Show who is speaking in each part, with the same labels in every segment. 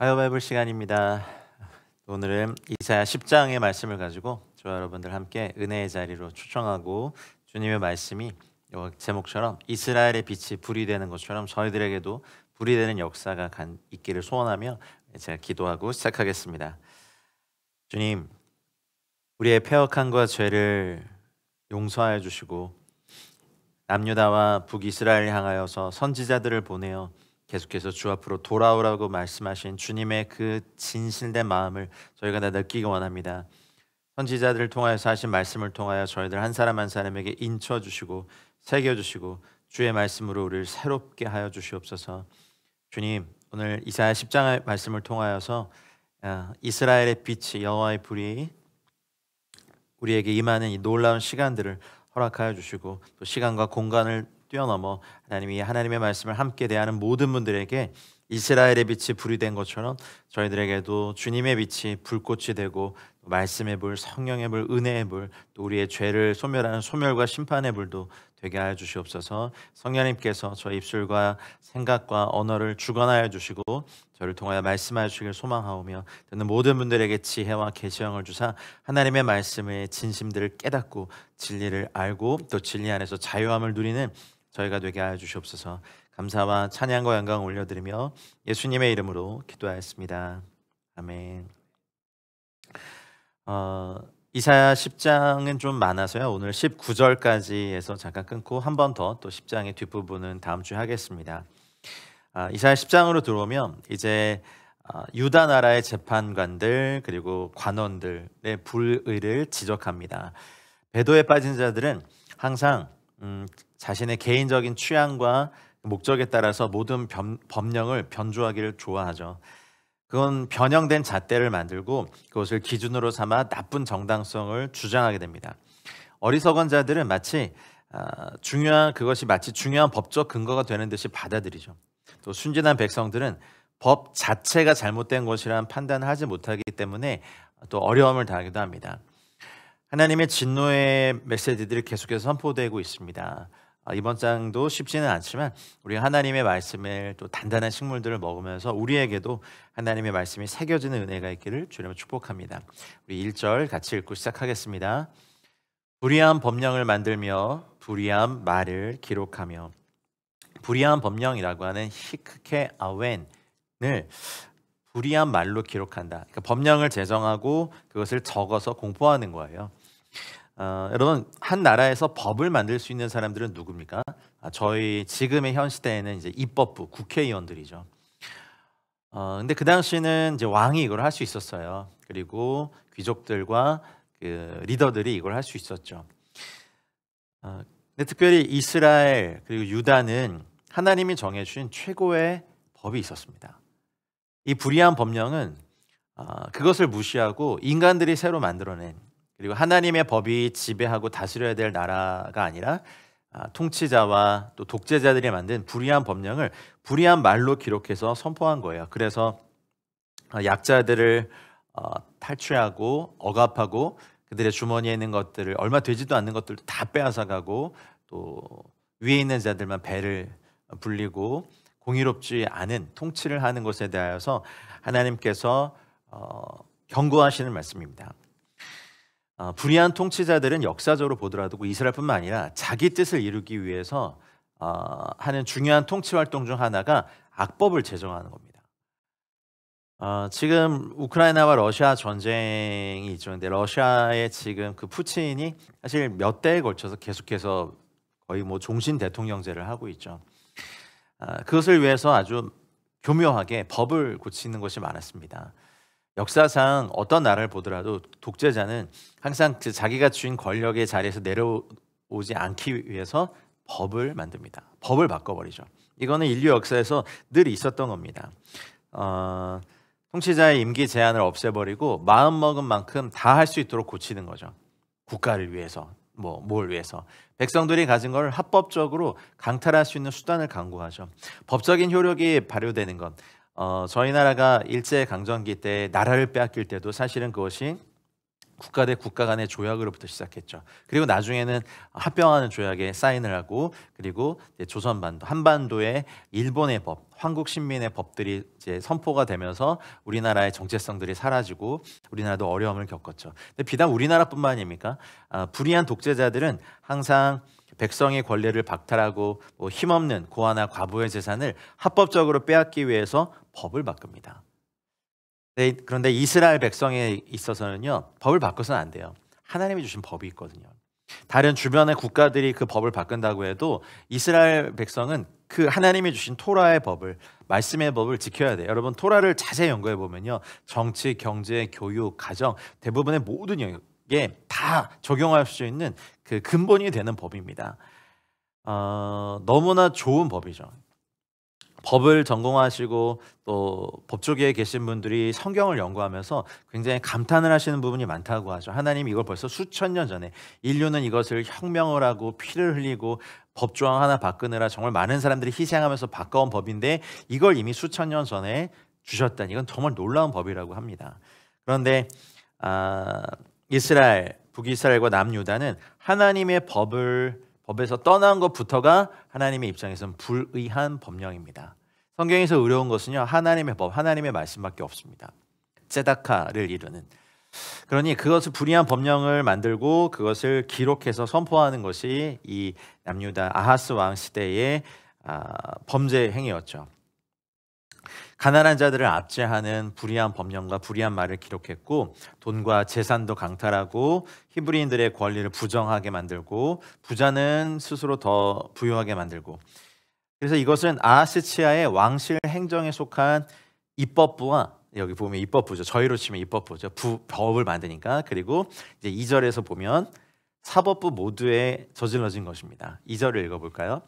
Speaker 1: 바이블 시간입니다. 오늘은 이사야 10장의 말씀을 가지고 저와 여러분들 함께 은혜의 자리로 초청하고 주님의 말씀이 제목처럼 이스라엘의 빛이 불이 되는 것처럼 저희들에게도 불이 되는 역사가 있기를 소원하며 제가 기도하고 시작하겠습니다. 주님, 우리의 패역함과 죄를 용서하여 주시고 남유다와 북이스라엘을 향하여서 선지자들을 보내어 계속해서 주 앞으로 돌아오라고 말씀하신 주님의 그 진실된 마음을 저희가 다 느끼기 원합니다. 선지자들을 통하여서 하신 말씀을 통하여 저희들 한 사람 한 사람에게 인쳐주시고 새겨주시고 주의 말씀으로 우리를 새롭게 하여 주시옵소서. 주님, 오늘 이사야 10장의 말씀을 통하여서 이스라엘의 빛이 여호와의 불이 우리에게 임하는 이 놀라운 시간들을 허락하여 주시고 또 시간과 공간을 뛰어넘어 하나님이 하나님의 말씀을 함께 대하는 모든 분들에게 이스라엘의 빛이 불이 된 것처럼 저희들에게도 주님의 빛이 불꽃이 되고 말씀의 불, 성령의 불, 은혜의 불, 또 우리의 죄를 소멸하는 소멸과 심판의 불도 되게 하여 주시옵소서. 성령님께서 저희 입술과 생각과 언어를 주관하여 주시고 저를 통하여 말씀하여 주시길 소망하오며 듣는 모든 분들에게 지혜와 계시형을 주사 하나님의 말씀의 진심들을 깨닫고 진리를 알고 또 진리 안에서 자유함을 누리는 저희가 되게 하여 주시옵소서. 감사와 찬양과 영광을 올려드리며 예수님의 이름으로 기도하였습니다. 아멘. 이사야 10장은 좀 많아서요. 오늘 19절까지에서 잠깐 끊고 한 번 더 또 10장의 뒷부분은 다음 주에 하겠습니다. 이사야 10장으로 들어오면 이제 유다 나라의 재판관들 그리고 관원들의 불의를 지적합니다. 배도에 빠진 자들은 항상 자신의 개인적인 취향과 목적에 따라서 모든 법령을 변조하기를 좋아하죠. 그건 변형된 잣대를 만들고 그것을 기준으로 삼아 나쁜 정당성을 주장하게 됩니다. 어리석은 자들은 그것이 마치 중요한 법적 근거가 되는 듯이 받아들이죠. 또 순진한 백성들은 법 자체가 잘못된 것이라는 판단을 하지 못하기 때문에 또 어려움을 당하기도 합니다. 하나님의 진노의 메시지들이 계속해서 선포되고 있습니다. 이번 장도 쉽지는 않지만 우리가 하나님의 말씀을 또 단단한 식물들을 먹으면서 우리에게도 하나님의 말씀이 새겨지는 은혜가 있기를 주님을 축복합니다. 우리 1절 같이 읽고 시작하겠습니다. 불의한 법령을 만들며 불의한 말을 기록하며. 불의한 법령이라고 하는 히크케 아웬을 불의한 말로 기록한다. 그러니까 법령을 제정하고 그것을 적어서 공포하는 거예요. 여러분, 한 나라에서 법을 만들 수 있는 사람들은 누굽니까? 저희 지금의 현 시대에는 이제 입법부, 국회의원들이죠. 근데 그 당시는 이제 왕이 이걸 할 수 있었어요. 그리고 귀족들과 그 리더들이 이걸 할 수 있었죠. 근데 특별히 이스라엘 그리고 유다는 하나님이 정해주신 최고의 법이 있었습니다. 이 불의한 법령은 그것을 무시하고 인간들이 새로 만들어낸 그리고 하나님의 법이 지배하고 다스려야 될 나라가 아니라 통치자와 또 독재자들이 만든 불의한 법령을 불의한 말로 기록해서 선포한 거예요. 그래서 약자들을 탈취하고 억압하고 그들의 주머니에 있는 것들을 얼마 되지도 않는 것들도 다 빼앗아가고 또 위에 있는 자들만 배를 불리고 공의롭지 않은 통치를 하는 것에 대하여서 하나님께서 경고하시는 말씀입니다. 불의한 통치자들은 역사적으로 보더라도 이스라엘뿐만 아니라 자기 뜻을 이루기 위해서 하는 중요한 통치 활동 중 하나가 악법을 제정하는 겁니다. 지금 우크라이나와 러시아 전쟁이 있죠. 근데 러시아의 지금 그 푸틴이 사실 몇 대에 걸쳐서 계속해서 거의 뭐 종신 대통령제를 하고 있죠. 그것을 위해서 아주 교묘하게 법을 고치는 것이 많았습니다. 역사상 어떤 나라를 보더라도 독재자는 항상 자기가 쥔 권력의 자리에서 내려오지 않기 위해서 법을 만듭니다. 법을 바꿔버리죠. 이거는 인류 역사에서 늘 있었던 겁니다. 통치자의 임기 제한을 없애버리고 마음먹은 만큼 다 할 수 있도록 고치는 거죠. 국가를 위해서, 뭘 위해서. 백성들이 가진 걸 합법적으로 강탈할 수 있는 수단을 강구하죠. 법적인 효력이 발효되는 것. 저희 나라가 일제강점기 때 나라를 빼앗길 때도 사실은 그것이 국가 대 국가 간의 조약으로부터 시작했죠. 그리고 나중에는 합병하는 조약에 사인을 하고, 그리고 이제 조선반도, 한반도의 일본의 법, 한국 식민의 법들이 이제 선포가 되면서 우리나라의 정체성들이 사라지고 우리나라도 어려움을 겪었죠. 근데 비단 우리나라뿐만 아닙니까? 불의한 독재자들은 항상 백성의 권리를 박탈하고 힘없는 고아나 과부의 재산을 합법적으로 빼앗기 위해서 법을 바꿉니다. 네, 그런데 이스라엘 백성에 있어서는요, 법을 바꿔서는 안 돼요. 하나님이 주신 법이 있거든요. 다른 주변의 국가들이 그 법을 바꾼다고 해도 이스라엘 백성은 그 하나님이 주신 토라의 법을, 말씀의 법을 지켜야 돼요. 여러분, 토라를 자세히 연구해 보면요, 정치, 경제, 교육, 가정 대부분의 모든 영역에 다 적용할 수 있는 그 근본이 되는 법입니다. 너무나 좋은 법이죠. 법을 전공하시고 또 법조계에 계신 분들이 성경을 연구하면서 굉장히 감탄을 하시는 부분이 많다고 하죠. 하나님이 이걸 벌써 수천 년 전에, 인류는 이것을 혁명을 하고 피를 흘리고 법조항 하나 바꾸느라 정말 많은 사람들이 희생하면서 바꿔온 법인데 이걸 이미 수천 년 전에 주셨다니, 이건 정말 놀라운 법이라고 합니다. 그런데 이스라엘, 북이스라엘과 남유다는 하나님의 법에서 떠난 것부터가 하나님의 입장에서는 불의한 법령입니다. 성경에서 의로운 것은요, 하나님의 법, 하나님의 말씀밖에 없습니다. ጼ다카를 이루는. 그러니 그것을 불의한 법령을 만들고 그것을 기록해서 선포하는 것이 이 남유다 아하스 왕 시대의 범죄 행위였죠. 가난한 자들을 압제하는 불의한 법령과 불의한 말을 기록했고, 돈과 재산도 강탈하고 히브리인들의 권리를 부정하게 만들고 부자는 스스로 더 부유하게 만들고, 그래서 이것은 아하스치아의 왕실 행정에 속한 입법부와, 여기 보면 입법부죠. 저희로 치면 입법부죠. 법을 만드니까. 그리고 이제 2절에서 보면 사법부 모두에 저질러진 것입니다. 2절을 읽어볼까요?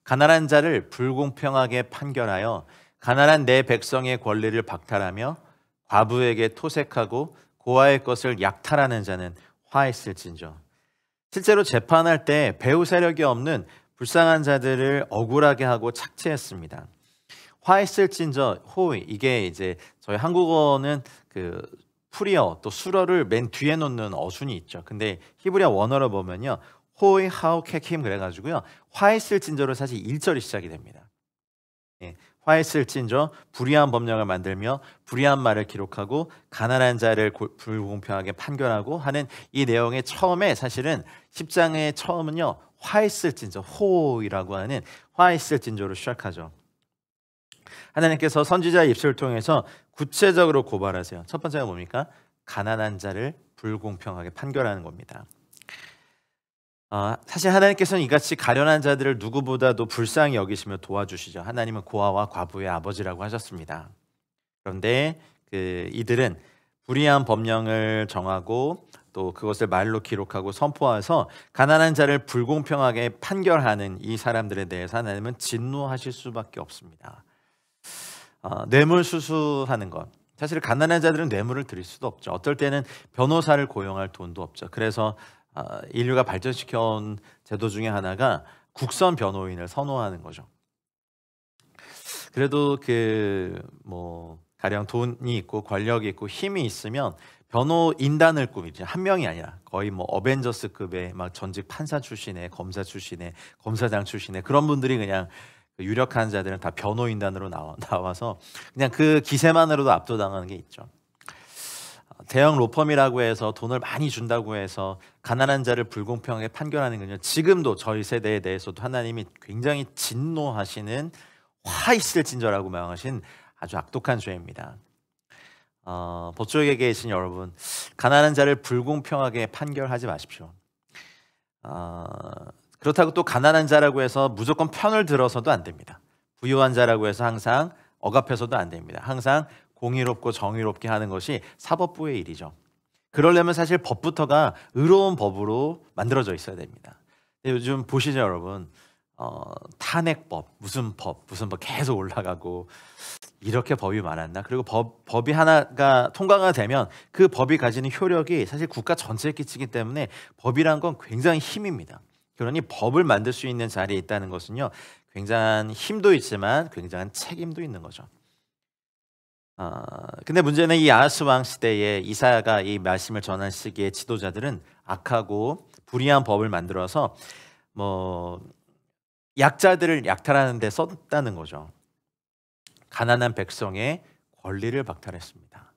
Speaker 1: 가난한 자를 불공평하게 판결하여 가난한 내 백성의 권리를 박탈하며 과부에게 토색하고 고아의 것을 약탈하는 자는 화했을진저. 실제로 재판할 때 배후 세력이 없는 불쌍한 자들을 억울하게 하고 착취했습니다. 화했을진저, 호의, 이게 이제 저희 한국어는 그 풀이어 또 수러를 맨 뒤에 놓는 어순이 있죠. 근데 히브리어 원어로 보면요, 호의 하우 캐킴 그래가지고요, 화했을진저로 사실 1절이 시작이 됩니다. 예, 화했을진저, 불의한 법령을 만들며 불의한 말을 기록하고 가난한 자를 불공평하게 판결하고 하는 이 내용의 처음에, 사실은 10장의 처음은요, 화했을진저, 호이라고 하는 화했을진저로 시작하죠. 하나님께서 선지자의 입술을 통해서 구체적으로 고발하세요. 첫 번째가 뭡니까? 가난한 자를 불공평하게 판결하는 겁니다. 사실 하나님께서는 이같이 가련한 자들을 누구보다도 불쌍히 여기시며 도와주시죠. 하나님은 고아와 과부의 아버지라고 하셨습니다. 그런데 이들은 불의한 법령을 정하고 또 그것을 말로 기록하고 선포해서 가난한 자를 불공평하게 판결하는 이 사람들에 대해서 하나님은 진노하실 수밖에 없습니다. 뇌물 수수하는 것, 사실 가난한 자들은 뇌물을 드릴 수도 없죠. 어떨 때는 변호사를 고용할 돈도 없죠. 그래서 인류가 발전시켜온 제도 중에 하나가 국선 변호인을 선호하는 거죠. 그래도 가령 돈이 있고 권력이 있고 힘이 있으면 변호인단을 꾸미죠. 한 명이 아니라 거의 어벤져스급의 막 전직 판사 출신의, 검사 출신의, 검사장 출신의 그런 분들이 그냥 유력한 자들은 다 변호인단으로 나와서 그냥 그 기세만으로도 압도당하는 게 있죠. 대형 로펌이라고 해서 돈을 많이 준다고 해서 가난한 자를 불공평하게 판결하는 건요, 지금도 저희 세대에 대해서도 하나님이 굉장히 진노하시는, 화 있을 진저라고 명하신 아주 악독한 죄입니다. 법조계에 계신 여러분, 가난한 자를 불공평하게 판결하지 마십시오. 그렇다고 또 가난한 자라고 해서 무조건 편을 들어서도 안 됩니다. 부유한 자라고 해서 항상 억압해서도 안 됩니다. 항상 공의롭고 정의롭게 하는 것이 사법부의 일이죠. 그러려면 사실 법부터가 의로운 법으로 만들어져 있어야 됩니다. 요즘 보시죠, 여러분. 탄핵법, 무슨 법 계속 올라가고, 이렇게 법이 많았나? 그리고 법이 하나가 통과가 되면 그 법이 가지는 효력이 사실 국가 전체에 끼치기 때문에 법이란 건 굉장히 힘입니다. 그러니 법을 만들 수 있는 자리에 있다는 것은요, 굉장한 힘도 있지만 굉장한 책임도 있는 거죠. 근데 문제는 이 아하스 왕 시대에 이사야가 이 말씀을 전한 시기에 지도자들은 악하고 불의한 법을 만들어서 뭐 약자들을 약탈하는 데 썼다는 거죠. 가난한 백성의 권리를 박탈했습니다.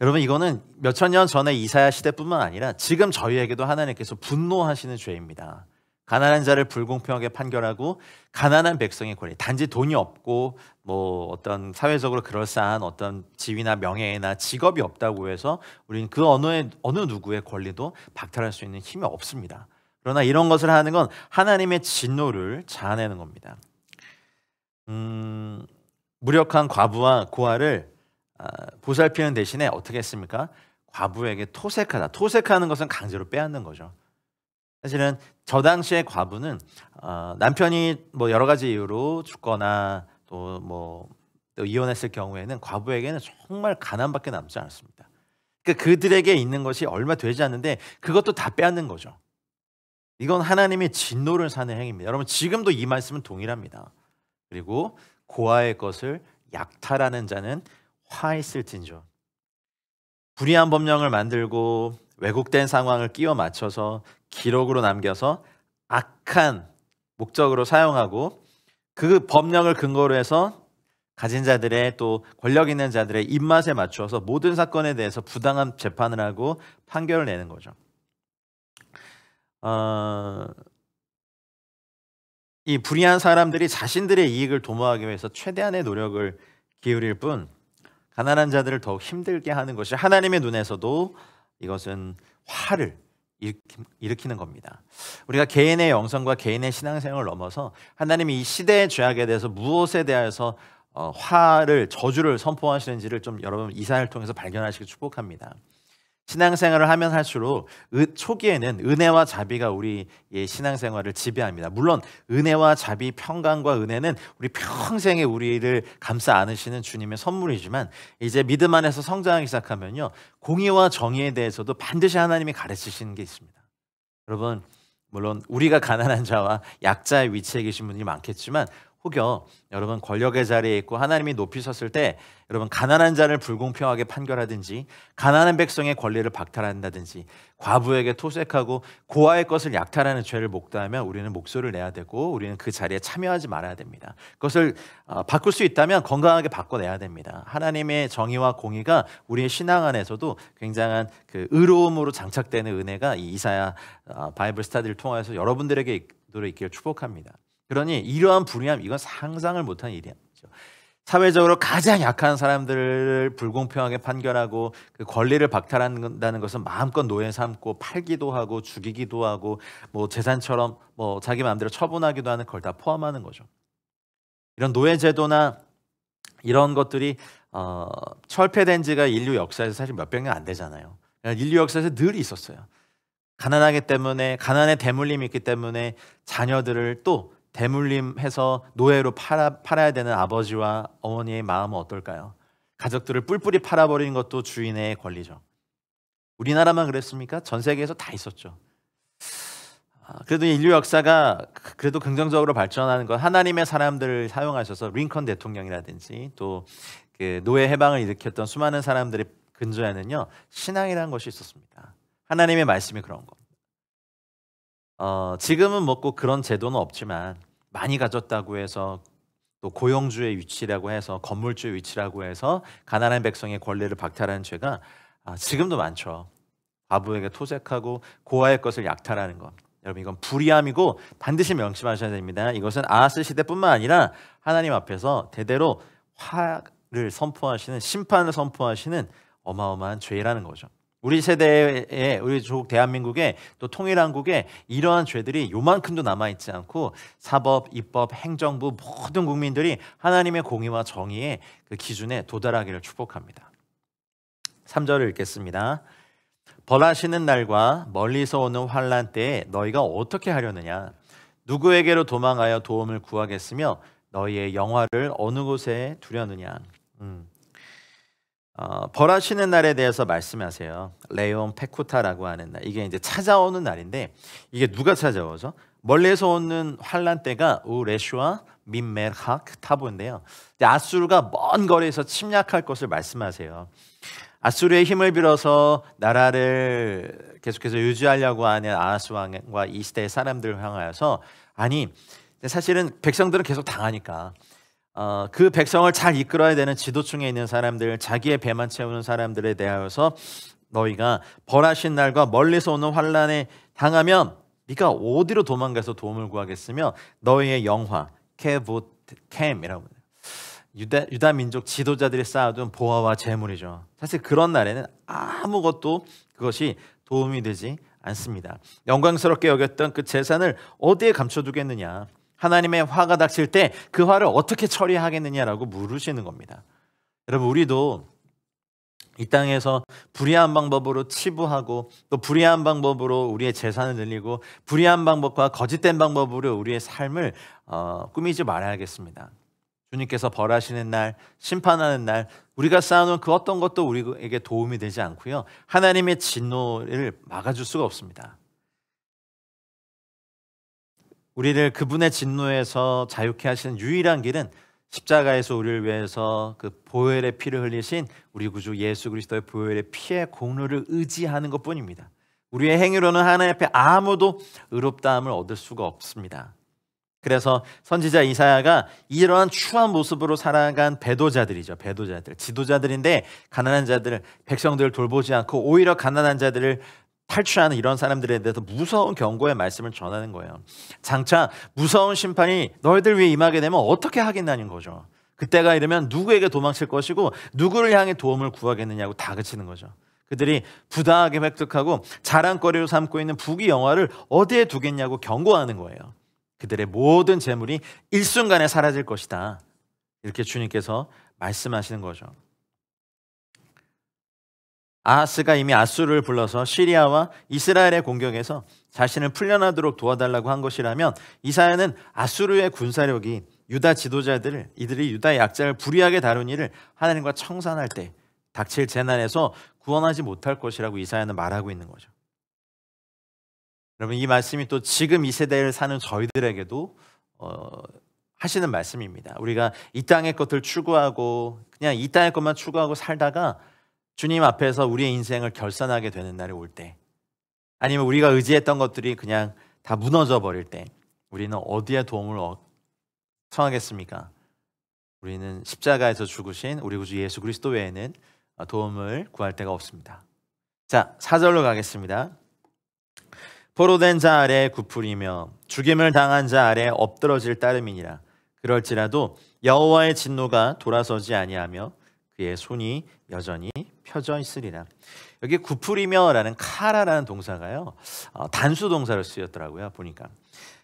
Speaker 1: 여러분, 이거는 몇천 년 전에 이사야 시대뿐만 아니라 지금 저희에게도 하나님께서 분노하시는 죄입니다. 가난한 자를 불공평하게 판결하고 가난한 백성의 권리, 단지 돈이 없고 뭐 어떤 사회적으로 그럴싸한 어떤 지위나 명예나 직업이 없다고 해서 우리는 그 어느 누구의 권리도 박탈할 수 있는 힘이 없습니다. 그러나 이런 것을 하는 건 하나님의 진노를 자아내는 겁니다. 무력한 과부와 고아를 보살피는 대신에 어떻게 했습니까? 과부에게 토색하다. 토색하는 것은 강제로 빼앗는 거죠. 사실은 저 당시의 과부는 남편이 뭐 여러 가지 이유로 죽거나 또 이혼했을 경우에는 과부에게는 정말 가난밖에 남지 않았습니다. 그러니까 그들에게 있는 것이 얼마 되지 않는데 그것도 다 빼앗는 거죠. 이건 하나님의 진노를 사는 행위입니다. 여러분, 지금도 이 말씀은 동일합니다. 그리고 고아의 것을 약탈하는 자는 화 있을진저. 불의한 법령을 만들고 왜곡된 상황을 끼워 맞춰서 기록으로 남겨서 악한 목적으로 사용하고 그 법령을 근거로 해서 가진 자들의 또 권력 있는 자들의 입맛에 맞추어서 모든 사건에 대해서 부당한 재판을 하고 판결을 내는 거죠. 이 불의한 사람들이 자신들의 이익을 도모하기 위해서 최대한의 노력을 기울일 뿐 가난한 자들을 더욱 힘들게 하는 것이 하나님의 눈에서도 이것은 화를 일으키는 겁니다. 우리가 개인의 영성과 개인의 신앙생활을 넘어서 하나님이 이 시대의 죄악에 대해서 무엇에 대해서 화를, 저주를 선포하시는지를 좀 여러분 이사야를 통해서 발견하시길 축복합니다. 신앙생활을 하면 할수록 초기에는 은혜와 자비가 우리의 신앙생활을 지배합니다. 물론 은혜와 자비, 평강과 은혜는 우리 평생에 우리를 감싸 안으시는 주님의 선물이지만 이제 믿음 안에서 성장하기 시작하면요, 공의와 정의에 대해서도 반드시 하나님이 가르치시는 게 있습니다. 여러분, 물론 우리가 가난한 자와 약자의 위치에 계신 분이 많겠지만 혹여 여러분 권력의 자리에 있고 하나님이 높이 섰을 때 여러분 가난한 자를 불공평하게 판결하든지 가난한 백성의 권리를 박탈한다든지 과부에게 토색하고 고아의 것을 약탈하는 죄를 목도하면 우리는 목소리를 내야 되고 우리는 그 자리에 참여하지 말아야 됩니다. 그것을 바꿀 수 있다면 건강하게 바꿔내야 됩니다. 하나님의 정의와 공의가 우리의 신앙 안에서도 굉장한 그 의로움으로 장착되는 은혜가 이 이사야 바이블 스타디를 통해서 여러분들에게 있기를 축복합니다. 그러니 이러한 불의함, 이건 상상을 못한 일이죠. 사회적으로 가장 약한 사람들을 불공평하게 판결하고 그 권리를 박탈한다는 것은 마음껏 노예 삼고 팔기도 하고 죽이기도 하고 뭐 재산처럼 뭐 자기 마음대로 처분하기도 하는 걸 다 포함하는 거죠. 이런 노예제도나 이런 것들이 철폐된 지가 인류 역사에서 사실 몇백 년 안 되잖아요. 인류 역사에서 늘 있었어요. 가난하기 때문에, 가난의 대물림이 있기 때문에 자녀들을 또 대물림해서 노예로 팔아야 되는 아버지와 어머니의 마음은 어떨까요? 가족들을 뿔뿔이 팔아버리는 것도 주인의 권리죠. 우리나라만 그랬습니까? 전 세계에서 다 있었죠. 그래도 인류 역사가 그래도 긍정적으로 발전하는 건 하나님의 사람들을 사용하셔서 링컨 대통령이라든지 또 그 노예 해방을 일으켰던 수많은 사람들의 근저에는요, 신앙이라는 것이 있었습니다. 하나님의 말씀이 그런 거. 지금은 뭐 꼭 그런 제도는 없지만 많이 가졌다고 해서 또 고용주의 위치라고 해서 건물주의 위치라고 해서 가난한 백성의 권리를 박탈하는 죄가 지금도 많죠. 과부에게 토색하고 고아의 것을 약탈하는 것. 여러분, 이건 불의함이고 반드시 명심하셔야 됩니다. 이것은 아하스 시대뿐만 아니라 하나님 앞에서 대대로 화를 선포하시는, 심판을 선포하시는 어마어마한 죄라는 거죠. 우리 세대에, 우리 조국 대한민국에 또 통일한국에 이러한 죄들이 요만큼도 남아있지 않고 사법, 입법, 행정부 모든 국민들이 하나님의 공의와 정의의 그 기준에 도달하기를 축복합니다. 3절을 읽겠습니다. 벌하시는 날과 멀리서 오는 환난 때에 너희가 어떻게 하려느냐? 누구에게로 도망하여 도움을 구하겠으며 너희의 영화를 어느 곳에 두려느냐? 벌하시는 날에 대해서 말씀하세요. 레온 페쿠타라고 하는 날. 이게 이제 찾아오는 날인데 이게 누가 찾아오죠? 멀리서 오는 환란 때가 우레슈와 민메르하크 타보인데요. 아수르가 먼 거리에서 침략할 것을 말씀하세요. 아수르의 힘을 빌어서 나라를 계속해서 유지하려고 하는 아하스 왕과 이 시대의 사람들을 향하여서, 아니 사실은 백성들은 계속 당하니까 그 백성을 잘 이끌어야 되는 지도층에 있는 사람들, 자기의 배만 채우는 사람들에 대하여서 너희가 벌하신 날과 멀리서 오는 환란에 당하면 네가 어디로 도망가서 도움을 구하겠으며 너희의 영화 케보캠이라고 유다 민족 지도자들이 쌓아둔 보화와 재물이죠. 사실 그런 날에는 아무것도 그것이 도움이 되지 않습니다. 영광스럽게 여겼던 그 재산을 어디에 감춰두겠느냐, 하나님의 화가 닥칠 때 그 화를 어떻게 처리하겠느냐라고 물으시는 겁니다. 여러분, 우리도 이 땅에서 불의한 방법으로 치부하고 또 불의한 방법으로 우리의 재산을 늘리고 불의한 방법과 거짓된 방법으로 우리의 삶을 꾸미지 말아야겠습니다. 주님께서 벌하시는 날, 심판하는 날, 우리가 쌓아놓은 그 어떤 것도 우리에게 도움이 되지 않고요, 하나님의 진노를 막아줄 수가 없습니다. 우리를 그분의 진노에서 자유케 하시는 유일한 길은 십자가에서 우리를 위해서 그 보혈의 피를 흘리신 우리 구주 예수 그리스도의 보혈의 피의 공로를 의지하는 것뿐입니다. 우리의 행위로는 하나님 앞에 아무도 의롭다함을 얻을 수가 없습니다. 그래서 선지자 이사야가 이러한 추한 모습으로 살아간 배도자들이죠. 배도자들, 지도자들인데 가난한 자들, 백성들을 돌보지 않고 오히려 가난한 자들을 탈취하는 이런 사람들에 대해서 무서운 경고의 말씀을 전하는 거예요. 장차 무서운 심판이 너희들 위해 임하게 되면 어떻게 하겠냐는 거죠. 그때가 이르면 누구에게 도망칠 것이고 누구를 향해 도움을 구하겠느냐고 다그치는 거죠. 그들이 부당하게 획득하고 자랑거리로 삼고 있는 부귀 영화를 어디에 두겠냐고 경고하는 거예요. 그들의 모든 재물이 일순간에 사라질 것이다, 이렇게 주님께서 말씀하시는 거죠. 아하스가 이미 아수르를 불러서 시리아와 이스라엘의 공격에서 자신을 풀려나도록 도와달라고 한 것이라면, 이사야는 아수르의 군사력이 유다 지도자들을, 이들이 유다의 약자를 불의하게 다룬 일을 하나님과 청산할 때 닥칠 재난에서 구원하지 못할 것이라고 이사야는 말하고 있는 거죠. 여러분, 이 말씀이 또 지금 이 세대를 사는 저희들에게도 하시는 말씀입니다. 우리가 이 땅의 것들 추구하고 그냥 이 땅의 것만 추구하고 살다가 주님 앞에서 우리의 인생을 결산하게 되는 날이 올 때, 아니면 우리가 의지했던 것들이 그냥 다 무너져 버릴 때, 우리는 어디에 도움을 청하겠습니까? 우리는 십자가에서 죽으신 우리 구주 예수 그리스도 외에는 도움을 구할 데가 없습니다. 자, 4절로 가겠습니다. 포로된 자 아래 굽으리며 죽임을 당한 자 아래 엎드러질 따름이니라. 그럴지라도 여호와의 진노가 돌아서지 아니하며 그의 손이 여전히 펴져 있으리라. 여기 굽으리며라는 카라라는 동사가요, 단수 동사로 쓰였더라고요, 보니까.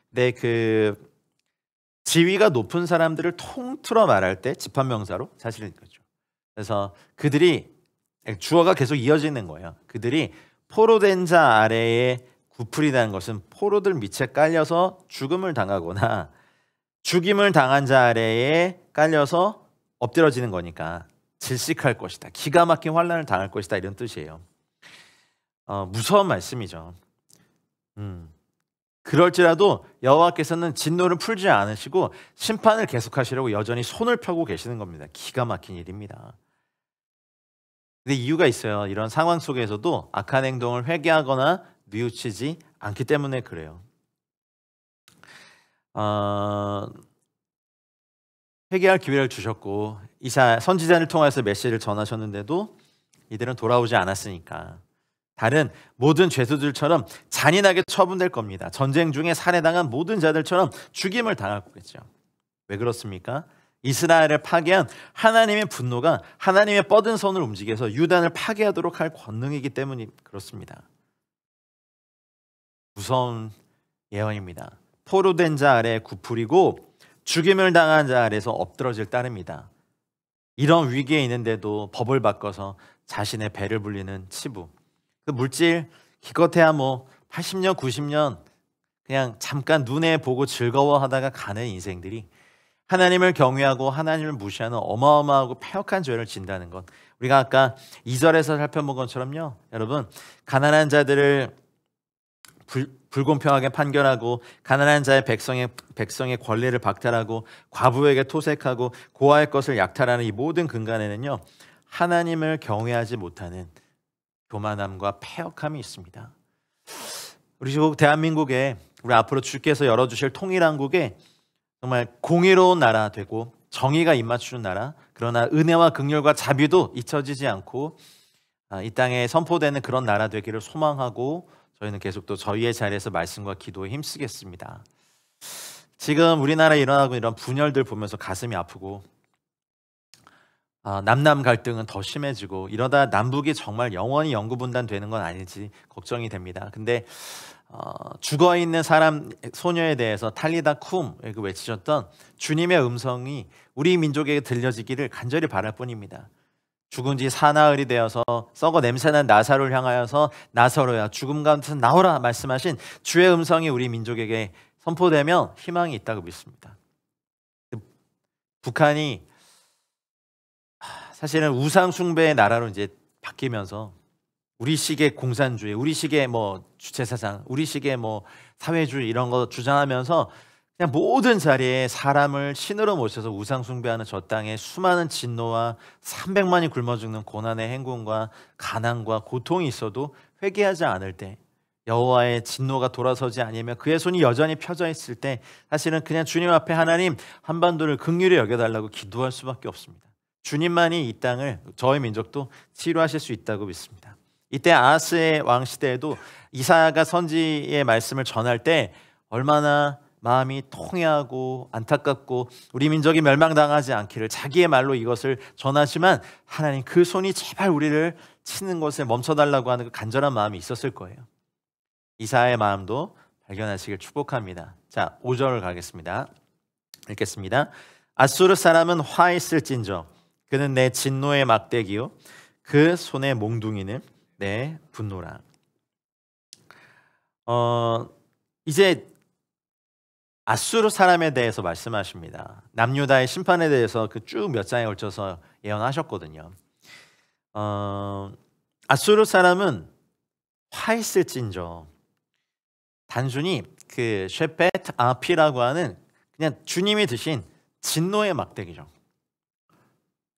Speaker 1: 근데 그 지위가 높은 사람들을 통틀어 말할 때 집합명사로 사실은 그렇죠. 그래서 그들이, 주어가 계속 이어지는 거예요. 그들이 포로된 자 아래에 굽으리다는 것은 포로들 밑에 깔려서 죽음을 당하거나 죽임을 당한 자 아래에 깔려서 엎드러지는 거니까 질식할 것이다, 기가 막힌 환난을 당할 것이다, 이런 뜻이에요. 무서운 말씀이죠. 그럴지라도 여호와께서는 진노를 풀지 않으시고 심판을 계속하시려고 여전히 손을 펴고 계시는 겁니다. 기가 막힌 일입니다. 근데 이유가 있어요. 이런 상황 속에서도 악한 행동을 회개하거나 뉘우치지 않기 때문에 그래요. 회개할 기회를 주셨고 이사 선지자를 통해서 메시지를 전하셨는데도 이들은 돌아오지 않았으니까 다른 모든 죄수들처럼 잔인하게 처분될 겁니다. 전쟁 중에 살해당한 모든 자들처럼 죽임을 당할 거겠죠. 왜 그렇습니까? 이스라엘을 파괴한 하나님의 분노가 하나님의 뻗은 손을 움직여서 유단을 파괴하도록 할 권능이기 때문이 그렇습니다. 무서운 예언입니다. 포로된 자 아래 굽으리고 죽임을 당한 자 아래서 엎드러질 따름이다. 이런 위기에 있는데도 법을 바꿔서 자신의 배를 불리는 치부, 그 물질 기껏해야 뭐 80년 90년 그냥 잠깐 눈에 보고 즐거워하다가 가는 인생들이 하나님을 경외하고 하나님을 무시하는 어마어마하고 폐역한 죄를 진다는 것, 우리가 아까 2절에서 살펴본 것처럼요, 여러분, 가난한 자들을 불공평하게 판결하고 가난한 자의 백성의 권리를 박탈하고 과부에게 토색하고 고아의 것을 약탈하는 이 모든 근간에는요, 하나님을 경외하지 못하는 교만함과 패역함이 있습니다. 우리 대한민국에 우리 앞으로 주께서 열어주실 통일한국에 정말 공의로운 나라 되고 정의가 입맞추는 나라, 그러나 은혜와 긍휼과 자비도 잊혀지지 않고 이 땅에 선포되는 그런 나라 되기를 소망하고 저희는 계속 또 저희의 자리에서 말씀과 기도에 힘쓰겠습니다. 지금 우리나라에 일어나고 이런 분열들 보면서 가슴이 아프고 남남 갈등은 더 심해지고 이러다 남북이 정말 영원히 영구분단 되는 건 아닐지 걱정이 됩니다. 근데 죽어있는 사람 소녀에 대해서 탈리다 쿰 외치셨던 주님의 음성이 우리 민족에게 들려지기를 간절히 바랄 뿐입니다. 죽은 지 사나흘이 되어서 썩어 냄새난 나사로를 향하여서 나사로야 죽음 가운데서 나오라 말씀하신 주의 음성이 우리 민족에게 선포되면 희망이 있다고 믿습니다. 북한이 사실은 우상 숭배의 나라로 이제 바뀌면서 우리식의 공산주의, 우리식의 주체사상, 우리식의 사회주의 이런 거 주장하면서 그냥 모든 자리에 사람을 신으로 모셔서 우상 숭배하는 저 땅에 수많은 진노와 300만이 굶어 죽는 고난의 행군과 가난과 고통이 있어도 회개하지 않을 때, 여호와의 진노가 돌아서지 아니면 그의 손이 여전히 펴져 있을 때 사실은 그냥 주님 앞에 하나님 한반도를 긍휼히 여겨달라고 기도할 수밖에 없습니다. 주님만이 이 땅을, 저희 민족도 치유하실 수 있다고 믿습니다. 이때 아하스의 왕 시대에도 이사야가 선지의 말씀을 전할 때 얼마나 마음이 통회하고 안타깝고 우리 민족이 멸망당하지 않기를 자기의 말로 이것을 전하지만 하나님 그 손이 제발 우리를 치는 것을 멈춰달라고 하는 그 간절한 마음이 있었을 거예요. 이사야의 마음도 발견하시길 축복합니다. 자, 5절 가겠습니다. 읽겠습니다. 아수르 사람은 화 있을진저 그는 내 진노의 막대기요 그 손의 몽둥이는 내 분노라. 이제 아수르 사람에 대해서 말씀하십니다. 남유다의 심판에 대해서 그 쭉 몇 장에 걸쳐서 예언하셨거든요. 아수르 사람은 화 있을진저, 단순히 그 쉐펫 아피라고 하는 그냥 주님이 드신 진노의 막대기죠.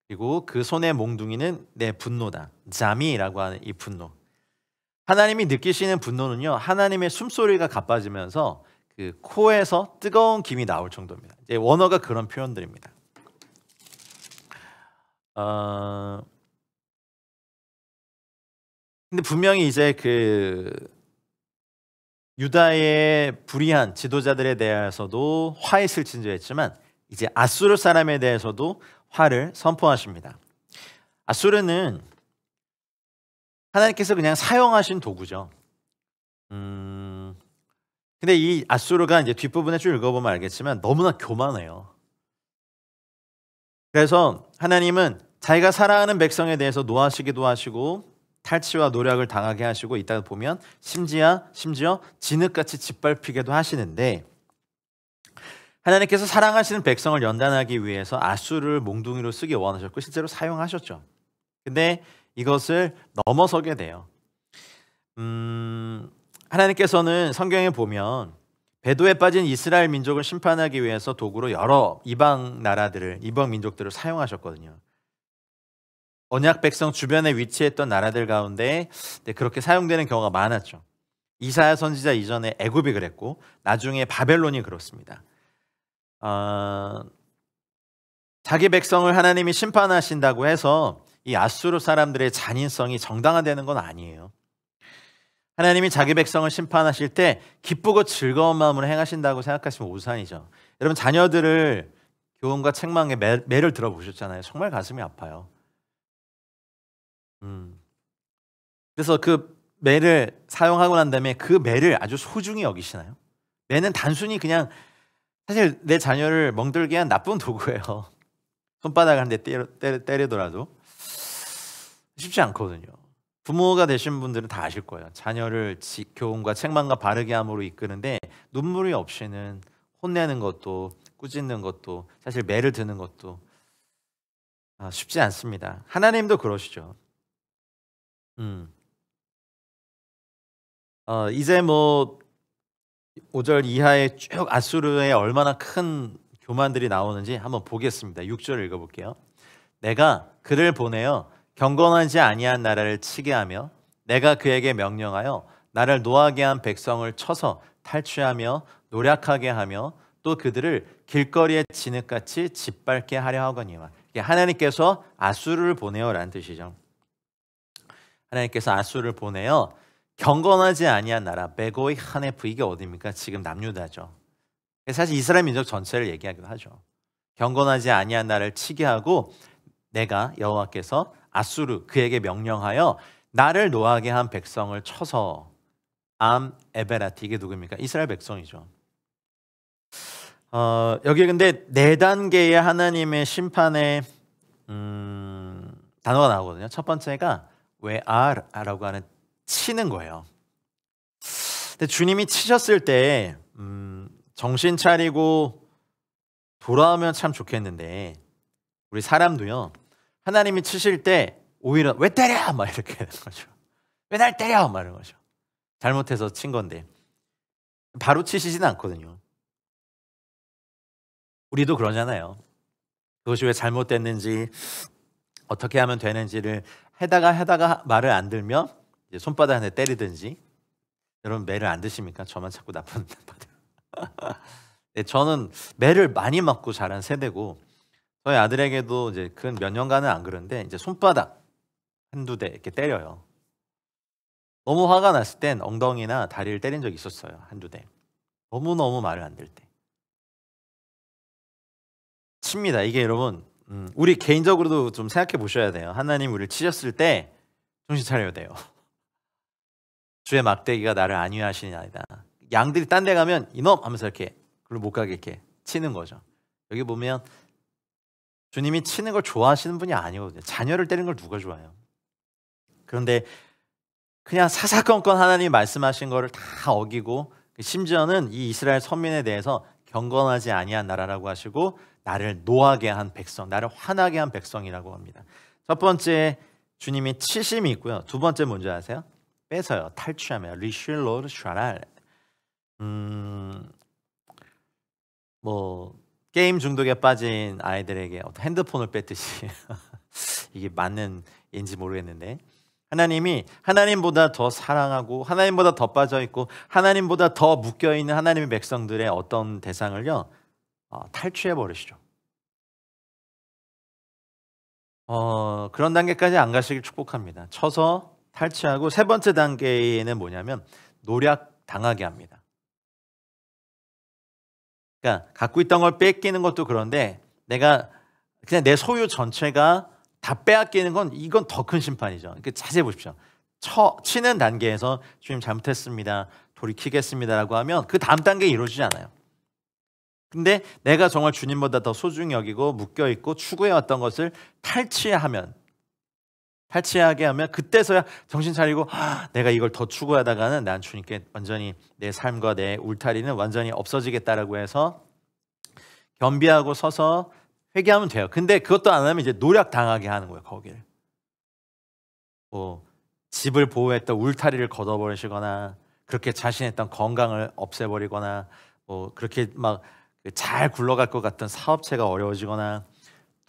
Speaker 1: 그리고 그 손의 몽둥이는 내 분노다. 자미라고 하는 이 분노. 하나님이 느끼시는 분노는요, 하나님의 숨소리가 가빠지면서 그 코에서 뜨거운 김이 나올 정도입니다. 이제 원어가 그런 표현들입니다. 근데 분명히 이제 그 유다의 불의한 지도자들에 대해서도 화 있을진저 했지만 이제 아수르 사람에 대해서도 화를 선포하십니다. 아수르는 하나님께서 그냥 사용하신 도구죠. 근데 이 아수르가 이제 뒷부분에 쭉 읽어보면 알겠지만 너무나 교만해요. 그래서 하나님은 자기가 사랑하는 백성에 대해서 노하시기도 하시고 탈취와 노력을 당하게 하시고 이따가 보면 심지어 진흙같이 짓밟히게도 하시는데 하나님께서 사랑하시는 백성을 연단하기 위해서 아수르를 몽둥이로 쓰기 원하셨고 실제로 사용하셨죠. 근데 이것을 넘어서게 돼요. 하나님께서는 성경에 보면 배도에 빠진 이스라엘 민족을 심판하기 위해서 도구로 여러 이방 나라들을, 이방 민족들을 사용하셨거든요. 언약 백성 주변에 위치했던 나라들 가운데 그렇게 사용되는 경우가 많았죠. 이사야 선지자 이전에 애굽이 그랬고 나중에 바벨론이 그렇습니다. 자기 백성을 하나님이 심판하신다고 해서 이 아수르 사람들의 잔인성이 정당화되는 건 아니에요. 하나님이 자기 백성을 심판하실 때 기쁘고 즐거운 마음으로 행하신다고 생각하시면 오산이죠. 여러분 자녀들을 교훈과 책망에 매를 들어보셨잖아요. 정말 가슴이 아파요. 그래서 그 매를 사용하고 난 다음에 그 매를 아주 소중히 여기시나요? 매는 단순히 그냥 사실 내 자녀를 멍들게 한 나쁜 도구예요. 손바닥을 한 대 때리더라도 쉽지 않거든요. 부모가 되신 분들은 다 아실 거예요. 자녀를 교훈과 책망과 바르게 함으로 이끄는데 눈물이 없이는 혼내는 것도 꾸짖는 것도 사실 매를 드는 것도 쉽지 않습니다. 하나님도 그러시죠. 이제 5절 이하에 쭉 아수르의 얼마나 큰 교만들이 나오는지 한번 보겠습니다. 6절 읽어볼게요. 내가 그를 보내어 경건하지 아니한 나라를 치게 하며 내가 그에게 명령하여 나를 노하게 한 백성을 쳐서 탈취하며 노략하게 하며 또 그들을 길거리에 진흙같이 짓밟게 하려 하거니와. 하나님께서 아수르를 보내어라는 뜻이죠. 하나님께서 아수르를 보내어 경건하지 아니한 나라 베고이 하네프, 이게 어디입니까? 지금 남유다죠. 사실 이스라엘 민족 전체를 얘기하기도 하죠. 경건하지 아니한 나라를 치게 하고 내가 여호와께서 아수르 그에게 명령하여 나를 노하게 한 백성을 쳐서 암 에베라티, 이게 누구입니까? 이스라엘 백성이죠. 여기 근데 네 단계의 하나님의 심판의 단어가 나오거든요. 첫 번째가 웨아라고 하는 치는 거예요. 근데 주님이 치셨을 때 정신 차리고 돌아오면 참 좋겠는데 우리 사람도요, 하나님이 치실 때 오히려 왜 때려? 막 이렇게 하는 거죠. 왜 날 때려? 막 이런 거죠. 잘못해서 친 건데 바로 치시지는 않거든요. 우리도 그러잖아요. 그것이 왜 잘못됐는지 어떻게 하면 되는지를 하다가 말을 안 들면 이제 손바닥 한 대 때리든지. 여러분 매를 안 드십니까? 저만 자꾸 나쁜 받아요. 네, 저는 매를 많이 맞고 자란 세대고 저희 아들에게도 이제 그 몇 년간은 안 그런데 이제 손바닥 한두 대 이렇게 때려요. 너무 화가 났을 땐 엉덩이나 다리를 때린 적이 있었어요. 한두 대. 너무너무 말을 안 들 때. 칩니다. 이게 여러분 우리 개인적으로도 좀 생각해 보셔야 돼요. 하나님 우리를 치셨을 때 정신 차려야 돼요. 주의 막대기가 나를 안위하시니 아니다. 양들이 딴 데 가면 이놈 하면서 이렇게 그걸 못 가게 이렇게 치는 거죠. 여기 보면 주님이 치는 걸 좋아하시는 분이 아니거든요. 자녀를 때리는 걸 누가 좋아해요? 그런데 그냥 사사건건 하나님이 말씀하신 거를 다 어기고 심지어는 이 이스라엘 선민에 대해서 경건하지 아니한 나라라고 하시고 나를 노하게 한 백성, 나를 화나게 한 백성이라고 합니다. 첫 번째 주님이 치심이 있고요. 두 번째 뭔지 아세요? 뺏어요. 탈취하며 리실로르 샤랄. 뭐 게임 중독에 빠진 아이들에게 어떤 핸드폰을 뺐듯이 이게 맞는 인지 모르겠는데 하나님이 하나님보다 더 사랑하고 하나님보다 더 빠져 있고 하나님보다 더 묶여 있는 하나님의 백성들의 어떤 대상을요 탈취해 버리시죠. 그런 단계까지 안 가시길 축복합니다. 쳐서 탈취하고 세 번째 단계는 뭐냐면 노략 당하게 합니다. 그러니까 갖고 있던 걸 뺏기는 것도 그런데 내가 그냥 내 소유 전체가 다 빼앗기는 건 이건 더 큰 심판이죠. 그러니까 자세히 보십시오. 치는 단계에서 주님 잘못했습니다. 돌이키겠습니다라고 하면 그 다음 단계에 이루어지지 않아요. 근데 내가 정말 주님보다 더 소중히 여기고 묶여있고 추구해왔던 것을 탈취하게 하면 그때서야 정신 차리고 내가 이걸 더 추구하다가는 난 주님께 완전히 내 삶과 내 울타리는 완전히 없어지겠다라고 해서 겸비하고 서서 회개하면 돼요. 근데 그것도 안 하면 이제 노략당하게 하는 거예요. 거기를 뭐 집을 보호했던 울타리를 걷어버리시거나 그렇게 자신했던 건강을 없애버리거나 뭐 그렇게 막 잘 굴러갈 것 같던 사업체가 어려워지거나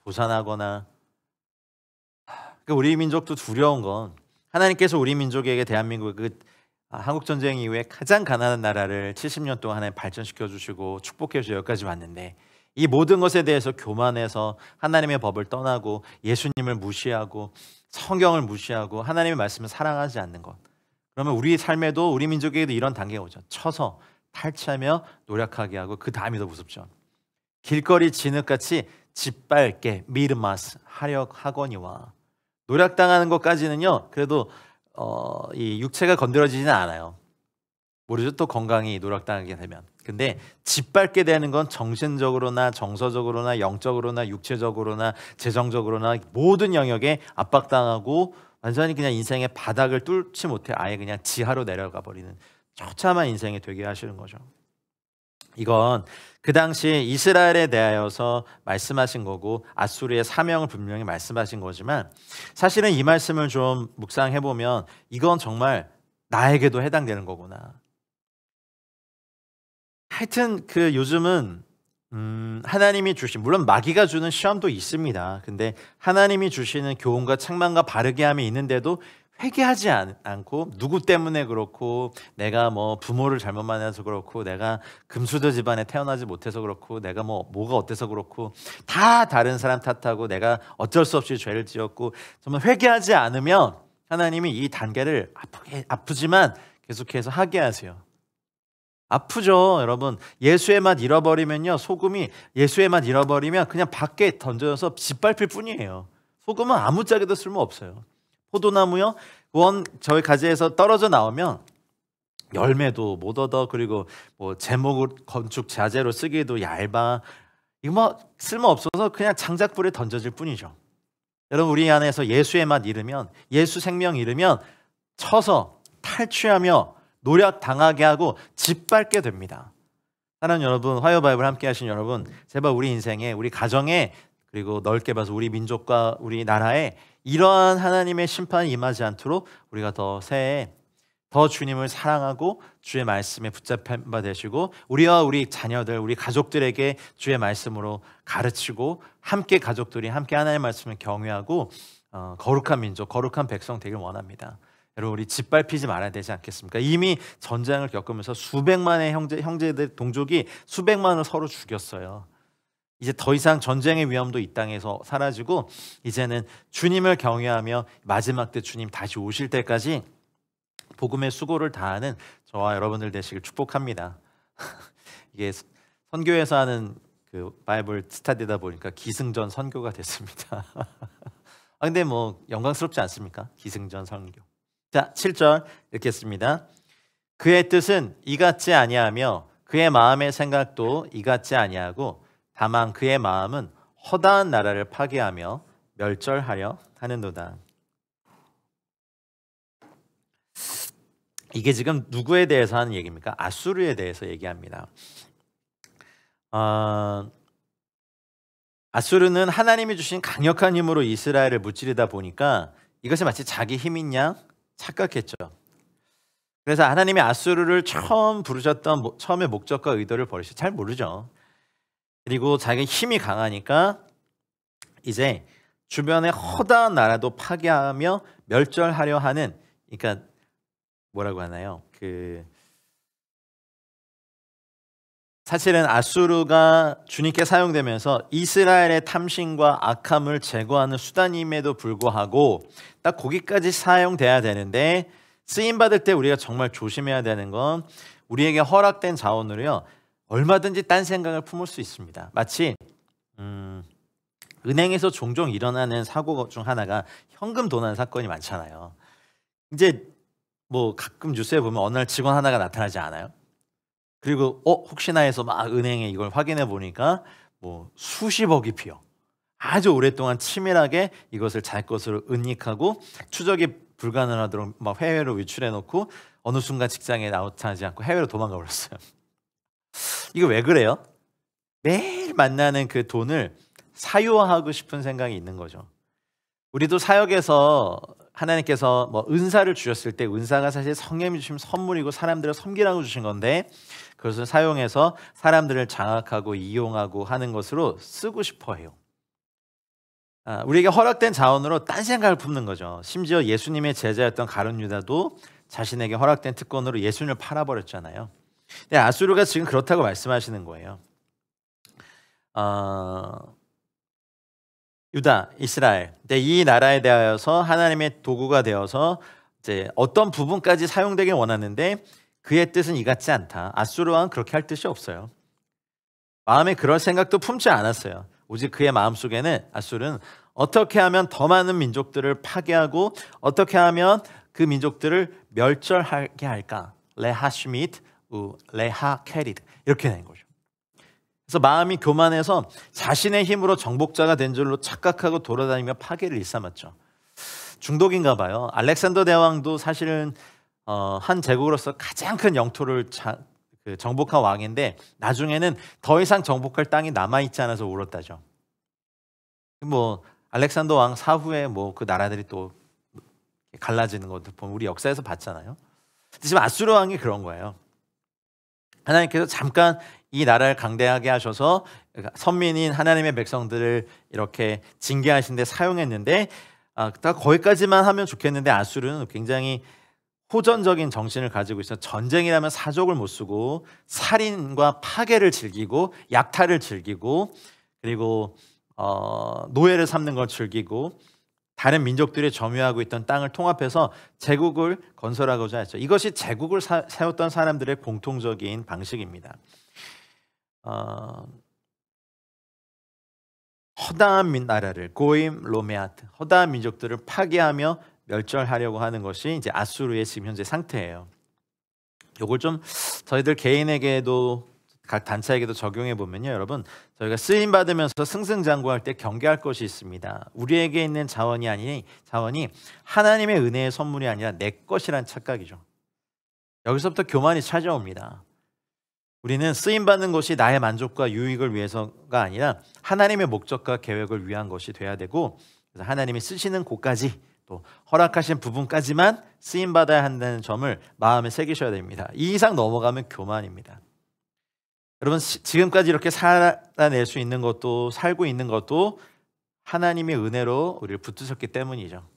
Speaker 1: 도산하거나. 우리 민족도 두려운 건 하나님께서 우리 민족에게 대한민국 한국 전쟁 이후에 가장 가난한 나라를 70년 동안 하나님 발전시켜 주시고 축복해 주셔서 여기까지 왔는데 이 모든 것에 대해서 교만해서 하나님의 법을 떠나고 예수님을 무시하고 성경을 무시하고 하나님의 말씀을 사랑하지 않는 것. 그러면 우리 삶에도 우리 민족에게도 이런 단계가 오죠. 쳐서 탈취하며 노력하게 하고 그 다음이 더 무섭죠. 길거리 진흙같이 짓밟게 미르마스 하려하거니와. 노략당하는 것까지는요. 그래도 이 육체가 건드려지지는 않아요. 모르죠. 또 건강이 노략당하게 되면. 근데 짓밟게 되는 건 정신적으로나 정서적으로나 영적으로나 육체적으로나 재정적으로나 모든 영역에 압박당하고 완전히 그냥 인생의 바닥을 뚫지 못해 아예 그냥 지하로 내려가 버리는 처참한 인생이 되게 하시는 거죠. 이건 그 당시 이스라엘에 대하여서 말씀하신 거고 아수르의 사명을 분명히 말씀하신 거지만 사실은 이 말씀을 좀 묵상해 보면 이건 정말 나에게도 해당되는 거구나. 하여튼 그 요즘은 하나님이 주신, 물론 마귀가 주는 시험도 있습니다. 근데 하나님이 주시는 교훈과 책망과 바르게 함이 있는데도 회개하지 않고, 누구 때문에 그렇고, 내가 뭐 부모를 잘못 만나서 그렇고, 내가 금수저 집안에 태어나지 못해서 그렇고, 내가 뭐가 어때서 그렇고, 다 다른 사람 탓하고 내가 어쩔 수 없이 죄를 지었고, 정말 회개하지 않으면 하나님이 이 단계를 아프지만 계속해서 하게 하세요. 아프죠, 여러분. 예수의 맛 잃어버리면요, 소금이 예수의 맛 잃어버리면 그냥 밖에 던져서 짓밟힐 뿐이에요. 소금은 아무짝에도 쓸모 없어요. 포도나무요, 저희 가지에서 떨어져 나오면 열매도 못 얻어. 그리고 뭐 제목을 건축 자재로 쓰기도 얇아. 이거 뭐 쓸모 없어서 그냥 장작불에 던져질 뿐이죠. 여러분, 우리 안에서 예수의 맛 잃으면, 예수 생명 잃으면 쳐서 탈취하며 노력 당하게 하고 짓밟게 됩니다. 사랑하는 여러분, 화요 바이블 함께 하신 여러분, 제발 우리 인생에, 우리 가정에, 그리고 넓게 봐서 우리 민족과 우리 나라에 이러한 하나님의 심판이 임하지 않도록 우리가 더 새해 더 주님을 사랑하고 주의 말씀에 붙잡힌 바 되시고, 우리와 우리 자녀들, 우리 가족들에게 주의 말씀으로 가르치고, 함께 가족들이 함께 하나님의 말씀을 경외하고 거룩한 민족, 거룩한 백성 되길 원합니다. 여러분, 우리 짓밟히지 말아야 되지 않겠습니까? 이미 전쟁을 겪으면서 수백만의 형제들, 동족이 수백만을 서로 죽였어요. 이제 더 이상 전쟁의 위험도 이 땅에서 사라지고, 이제는 주님을 경외하며 마지막 때 주님 다시 오실 때까지 복음의 수고를 다하는 저와 여러분들 되시길 축복합니다. 이게 선교에서 하는 그 바이블 스타디다 보니까 기승전 선교가 됐습니다. 근데 뭐 영광스럽지 않습니까? 기승전 선교. 자, 7절 읽겠습니다. 그의 뜻은 이같지 아니하며 그의 마음의 생각도 이같지 아니하고, 다만 그의 마음은 허다한 나라를 파괴하며 멸절하려 하는도다. 이게 지금 누구에 대해서 하는 얘기입니까? 아수르에 대해서 얘기합니다. 아수르는 하나님이 주신 강력한 힘으로 이스라엘을 무찌르다 보니까 이것이 마치 자기 힘인 양 착각했죠. 그래서 하나님이 아수르를 처음 부르셨던 처음의 목적과 의도를 버리시 잘 모르죠. 그리고 자기 힘이 강하니까 이제 주변의 허다한 나라도 파괴하며 멸절하려 하는, 그러니까 뭐라고 하나요? 사실은 아수르가 주님께 사용되면서 이스라엘의 탐심과 악함을 제거하는 수단임에도 불구하고 딱 거기까지 사용돼야 되는데, 쓰임받을 때 우리가 정말 조심해야 되는 건 우리에게 허락된 자원으로요, 얼마든지 딴 생각을 품을 수 있습니다. 마치 은행에서 종종 일어나는 사고 중 하나가 현금 도난 사건이 많잖아요. 이제 뭐 가끔 뉴스에 보면 어느 날 직원 하나가 나타나지 않아요? 그리고 혹시나 해서 막 은행에 이걸 확인해 보니까 뭐 수십억이 비어 아주 오랫동안 치밀하게 이것을 자기 것으로 은닉하고 추적이 불가능하도록 막 해외로 유출해 놓고 어느 순간 직장에 나타나지 않고 해외로 도망가 버렸어요. 이거 왜 그래요? 매일 만나는 그 돈을 사유화하고 싶은 생각이 있는 거죠. 우리도 사역에서 하나님께서 뭐 은사를 주셨을 때, 은사가 사실 성령님이 주신 선물이고 사람들을 섬기라고 주신 건데, 그것을 사용해서 사람들을 장악하고 이용하고 하는 것으로 쓰고 싶어 해요. 우리에게 허락된 자원으로 딴 생각을 품는 거죠. 심지어 예수님의 제자였던 가룟 유다도 자신에게 허락된 특권으로 예수님을 팔아버렸잖아요. 근데 아수르가 지금 그렇다고 말씀하시는 거예요. 유다, 이스라엘, 이 나라에 대하여서 하나님의 도구가 되어서 이제 어떤 부분까지 사용되길 원하는데, 그의 뜻은 이같지 않다. 아수르 왕은 그렇게 할 뜻이 없어요. 마음에 그럴 생각도 품지 않았어요. 오직 그의 마음속에는 아수르는 어떻게 하면 더 많은 민족들을 파괴하고 어떻게 하면 그 민족들을 멸절하게 할까? 레하시밋, 레하케릿, 이렇게 된 거죠. 그래서 마음이 교만해서 자신의 힘으로 정복자가 된 줄로 착각하고 돌아다니며 파괴를 일삼았죠. 중독인가 봐요. 알렉산더 대왕도 사실은 한 제국으로서 가장 큰 영토를 정복한 왕인데, 나중에는 더 이상 정복할 땅이 남아있지 않아서 울었다죠. 뭐 알렉산더 왕 사후에 뭐 그 나라들이 또 갈라지는 것도 보면 우리 역사에서 봤잖아요. 지금 아수르 왕이 그런 거예요. 하나님께서 잠깐 이 나라를 강대하게 하셔서 선민인 하나님의 백성들을 이렇게 징계하신 데 사용했는데 다 거기까지만 하면 좋겠는데 아수르는 굉장히 호전적인 정신을 가지고 있어 전쟁이라면 사족을 못 쓰고 살인과 파괴를 즐기고 약탈을 즐기고 그리고 노예를 삼는 걸 즐기고 다른 민족들이 점유하고 있던 땅을 통합해서 제국을 건설하고자 했죠. 이것이 제국을 세웠던 사람들의 공통적인 방식입니다. 허다한 나라를 고임 로메아트 허다한 민족들을 파괴하며 멸절하려고 하는 것이 이제 아수르의 지금 현재 상태예요. 요걸 좀 저희들 개인에게도 각 단체에게도 적용해 보면요, 여러분, 저희가 쓰임 받으면서 승승장구할 때 경계할 것이 있습니다. 우리에게 있는 자원이 하나님의 은혜의 선물이 아니라 내 것이란 착각이죠. 여기서부터 교만이 찾아옵니다. 우리는 쓰임 받는 것이 나의 만족과 유익을 위해서가 아니라 하나님의 목적과 계획을 위한 것이 돼야 되고, 그래서 하나님이 쓰시는 곳까지 또 허락하신 부분까지만 쓰임 받아야 한다는 점을 마음에 새기셔야 됩니다. 이 이상 넘어가면 교만입니다. 여러분, 지금까지 이렇게 살아낼 수 있는 것도 살고 있는 것도 하나님의 은혜로 우리를 붙드셨기 때문이죠.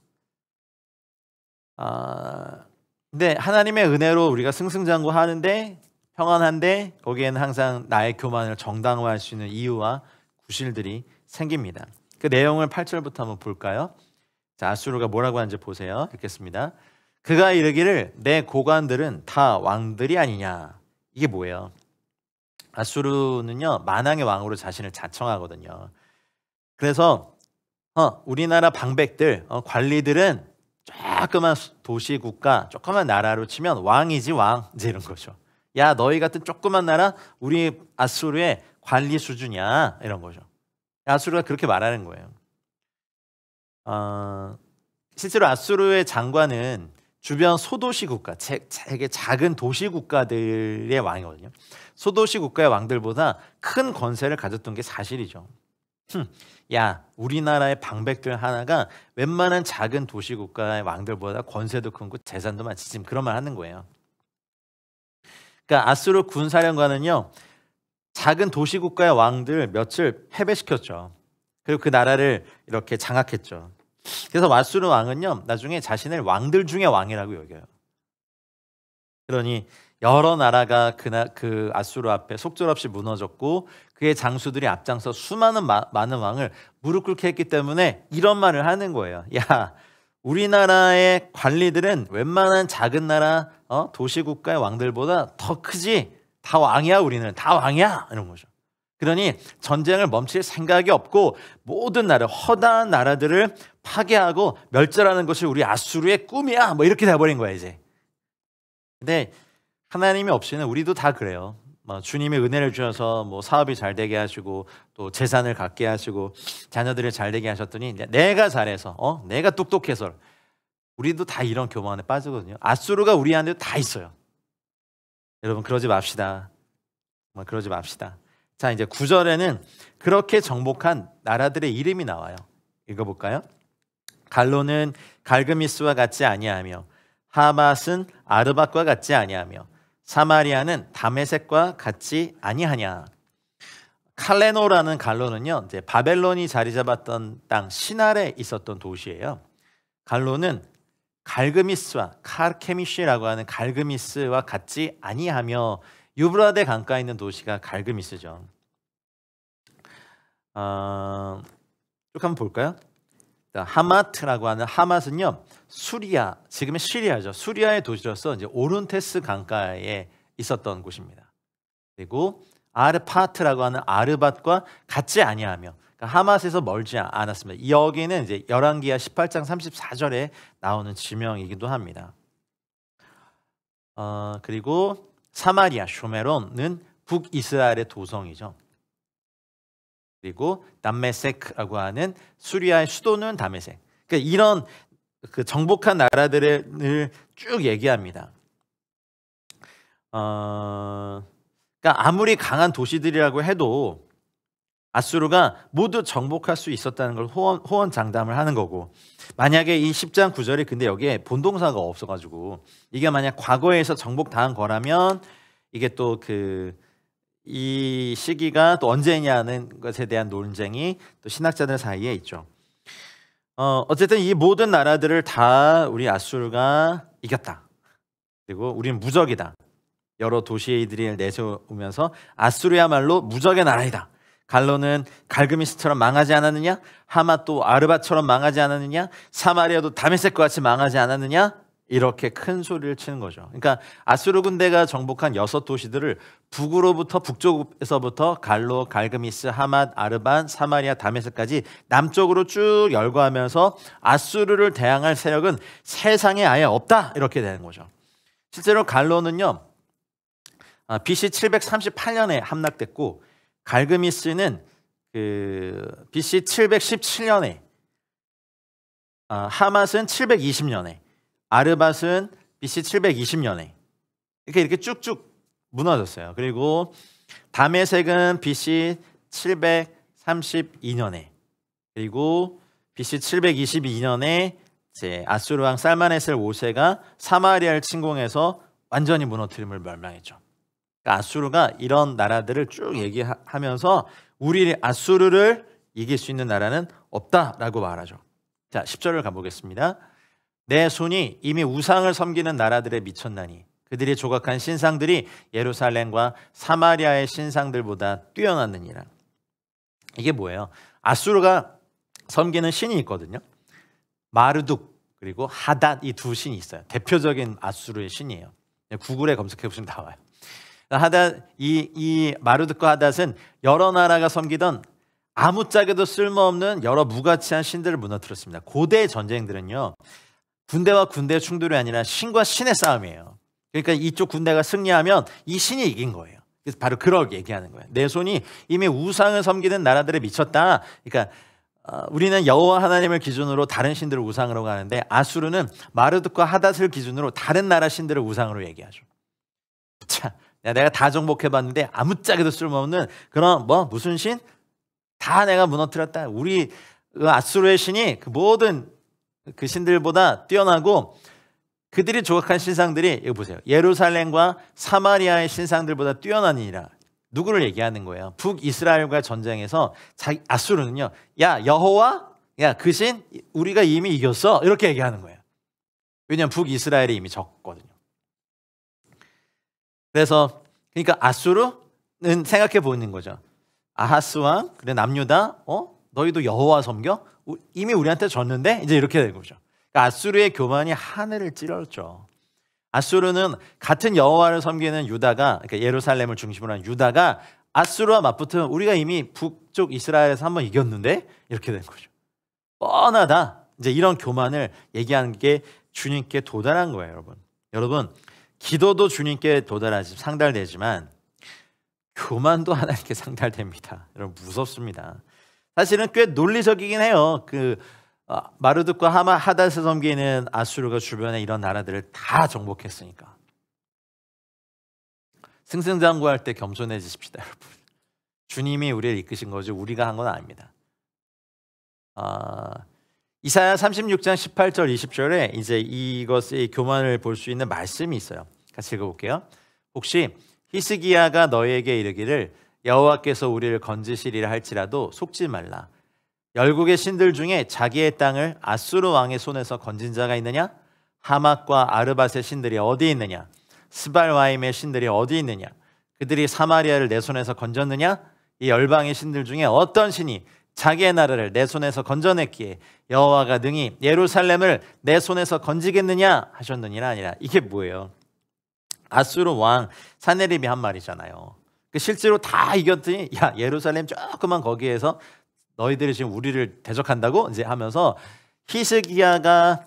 Speaker 1: 근데 하나님의 은혜로 우리가 승승장구하는데 평안한데 거기에는 항상 나의 교만을 정당화할 수 있는 이유와 구실들이 생깁니다. 그 내용을 8절부터 한번 볼까요? 자, 아수르가 뭐라고 하는지 보세요. 읽겠습니다. 그가 이르기를 내 고관들은 다 왕들이 아니냐. 이게 뭐예요? 아수르는요, 만왕의 왕으로 자신을 자청하거든요. 그래서 우리나라 방백들, 관리들은 조그만 도시 국가, 조그만 나라로 치면 왕이지 왕, 이제 이런 거죠. 야, 너희 같은 조그만 나라 우리 아수르의 관리 수준이야, 이런 거죠. 아수르가 그렇게 말하는 거예요. 실제로 아수르의 장관은 주변 소도시 국가, 되게 작은 도시 국가들의 왕이거든요. 소도시 국가의 왕들보다 큰 권세를 가졌던 게 사실이죠. 야, 우리나라의 방백들 하나가 웬만한 작은 도시 국가의 왕들보다 권세도 크고 재산도 많지, 지금 그런 말 하는 거예요. 그러니까 아수르 군사령관은요, 작은 도시 국가의 왕들 며칠 패배시켰죠. 그리고 그 나라를 이렇게 장악했죠. 그래서 아수르 왕은요, 나중에 자신을 왕들 중에 왕이라고 여겨요. 그러니 여러 나라가 그 아수르 앞에 속절없이 무너졌고 그의 장수들이 앞장서 수많은 많은 왕을 무릎 꿇게 했기 때문에 이런 말을 하는 거예요. 야, 우리나라의 관리들은 웬만한 작은 나라 도시국가의 왕들보다 더 크지. 다 왕이야. 우리는 다 왕이야. 이런 거죠. 그러니 전쟁을 멈출 생각이 없고 모든 나라, 허다한 나라들을 파괴하고 멸절하는 것이 우리 아수르의 꿈이야. 뭐 이렇게 돼버린 거야 이제. 근데 하나님이 없이는 우리도 다 그래요. 주님의 은혜를 주셔서 사업이 잘 되게 하시고 또 재산을 갖게 하시고 자녀들을 잘 되게 하셨더니 내가 잘해서 내가 똑똑해서 우리도 다 이런 교만에 빠지거든요. 아수르가 우리한테도 다 있어요. 여러분, 그러지 맙시다. 그러지 맙시다. 자, 이제 9절에는 그렇게 정복한 나라들의 이름이 나와요. 읽어볼까요? 갈로는 갈그미스와 같지 아니하며 하맛은 아르밧과 같지 아니하며 사마리아는 다메섹과 같지 아니하냐. 칼레노라는 갈로는요, 이제 바벨론이 자리 잡았던 땅 시날에 있었던 도시예요. 갈로는 갈그미스와 카르케미시라고 하는 갈그미스와 같지 아니하며 유브라데 강가에 있는 도시가 갈그미스죠. 쭉 한번 볼까요? 하마트라고 하는 하맛은요, 수리아, 지금의 시리아죠. 수리아의 도시로서 이제 오른테스 강가에 있었던 곳입니다. 그리고 아르파트라고 하는 아르밧과 같지 아니하며, 그러니까 하맛에서 멀지 않았습니다. 여기는 이제 열왕기하 18장 34절에 나오는 지명이기도 합니다. 그리고 사마리아 쇼메론은 북이스라엘의 도성이죠. 그리고 담메섹이라고 하는 수리아의 수도는 담메섹. 그러니까 이런 그 정복한 나라들을 쭉 얘기합니다. 그러니까 아무리 강한 도시들이라고 해도 아수르가 모두 정복할 수 있었다는 걸 호언장담을 하는 거고, 만약에 이 10장 9절이 근데 여기에 본동사가 없어가지고 이게 만약 과거에서 정복당한 거라면 이게 또 이 시기가 또 언제냐는 것에 대한 논쟁이 또 신학자들 사이에 있죠. 어쨌든 이 모든 나라들을 다 우리 아수르가 이겼다. 그리고 우리는 무적이다. 여러 도시들을 내세우면서 아수르야말로 무적의 나라이다. 갈로는 갈그미스처럼 망하지 않았느냐? 하맛도 아르밧처럼 망하지 않았느냐? 사마리아도 다메섹과 같이 망하지 않았느냐? 이렇게 큰 소리를 치는 거죠. 그러니까 아수르 군대가 정복한 6도시들을 북으로부터 북쪽에서부터 갈로, 갈그미스, 하맛, 아르밧, 사마리아, 다메섹까지 남쪽으로 쭉 열거하면서 아수르를 대항할 세력은 세상에 아예 없다. 이렇게 되는 거죠. 실제로 갈로는요. BC 738년에 함락됐고 갈그미스는 BC 717년에 하맛은 720년에 아르밧은 BC 720년에 이렇게 쭉쭉 무너졌어요. 그리고 다메섹은 BC 732년에 그리고 BC 722년에 이제 아수르 왕 살마네셀 5세가 사마리아를 침공해서 완전히 무너뜨림을 멸망했죠. 그러니까 아수르가 이런 나라들을 쭉 얘기하면서 우리 아수르를 이길 수 있는 나라는 없다라고 말하죠. 자, 10절을 가보겠습니다. 내 손이 이미 우상을 섬기는 나라들에 미쳤나니 그들이 조각한 신상들이 예루살렘과 사마리아의 신상들보다 뛰어났느니라. 이게 뭐예요? 아수르가 섬기는 신이 있거든요. 마르둑 그리고 하닷 이 두 신이 있어요. 대표적인 아수르의 신이에요. 구글에 검색해 보시면 나와요. 하닷 이 마르둑과 하닷은 여러 나라가 섬기던 아무짝에도 쓸모없는 여러 무가치한 신들을 무너뜨렸습니다. 고대 전쟁들은요. 군대와 군대의 충돌이 아니라 신과 신의 싸움이에요. 그러니까 이쪽 군대가 승리하면 이 신이 이긴 거예요. 그래서 바로 그걸 얘기하는 거예요. 내 손이 이미 우상을 섬기는 나라들에 미쳤다. 그러니까 우리는 여호와 하나님을 기준으로 다른 신들을 우상으로 가는데 아수르는 마르둑과 하닷을 기준으로 다른 나라 신들을 우상으로 얘기하죠. 자, 내가 다 정복해봤는데 아무짝에도 쓸모없는 그런 무슨 신? 다 내가 무너뜨렸다. 우리 아수르의 신이 그 모든 그 신들보다 뛰어나고 그들이 조각한 신상들이 이거 보세요. 예루살렘과 사마리아의 신상들보다 뛰어나니라. 누구를 얘기하는 거예요? 북이스라엘과 전쟁에서 아수르는요. 야 여호와 야 그 신 우리가 이미 이겼어. 이렇게 얘기하는 거예요. 왜냐하면 북이스라엘이 이미 졌거든요. 그래서 그러니까 아수르는 생각해 보는 거죠. 아하스 왕 그래 남유다 너희도 여호와 섬겨? 이미 우리한테 졌는데 이제 이렇게 된 거죠. 그러니까 아수르의 교만이 하늘을 찌르렀죠. 아수르는 같은 여호와를 섬기는 유다가 그러니까 예루살렘을 중심으로 한 유다가 아수르와 맞붙으면 우리가 이미 북쪽 이스라엘에서 한번 이겼는데 이렇게 된 거죠. 뻔하다. 이제 이런 교만을 얘기하는 게 주님께 도달한 거예요, 여러분. 여러분, 기도도 주님께 상달되지만 교만도 하나님께 상달됩니다. 여러분 무섭습니다. 사실은 꽤 논리적이긴 해요. 마르둑과 하닷을 섬기는 아수르가 주변에 이런 나라들을 다 정복했으니까. 승승장구할 때 겸손해지십시다, 여러분. 주님이 우리를 이끄신 거지 우리가 한 건 아닙니다. 이사야 36장 18절 20절에 이제 이것의 교만을 볼 수 있는 말씀이 있어요. 같이 읽어볼게요. 혹시 히스기야가 너에게 이르기를 여호와께서 우리를 건지시리라 할지라도 속지 말라. 열국의 신들 중에 자기의 땅을 아수르 왕의 손에서 건진 자가 있느냐? 하맛과 아르밧의 신들이 어디 있느냐? 스발와임의 신들이 어디 있느냐? 그들이 사마리아를 내 손에서 건졌느냐? 이 열방의 신들 중에 어떤 신이 자기의 나라를 내 손에서 건져냈기에 여호와가 능히 예루살렘을 내 손에서 건지겠느냐 하셨느니라 아니라. 이게 뭐예요? 아수르 왕 사네립이 한 말이잖아요. 실제로 다 이겼더니 야 예루살렘 조그만 거기에서 너희들이 지금 우리를 대적한다고 이제 하면서 히스기야가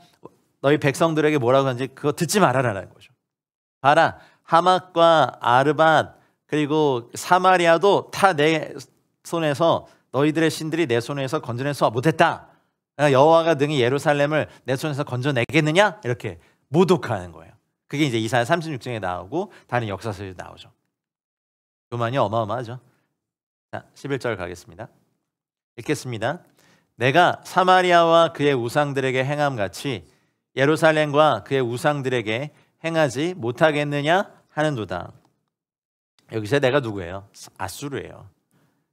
Speaker 1: 너희 백성들에게 뭐라고 하는지 그거 듣지 말아라라는 거죠. 봐라, 하맛과 아르밧 그리고 사마리아도 다 내 손에서 너희들의 신들이 내 손에서 건져내서 못했다. 여호와가 능히 예루살렘을 내 손에서 건져내겠느냐? 이렇게 모독하는 거예요. 그게 이제 이사야 36장에 나오고 다른 역사서에 나오죠. 교만이 어마어마하죠. 자, 11절 가겠습니다. 읽겠습니다. 내가 사마리아와 그의 우상들에게 행함같이 예루살렘과 그의 우상들에게 행하지 못하겠느냐 하는도다. 여기서 내가 누구예요? 아수르예요.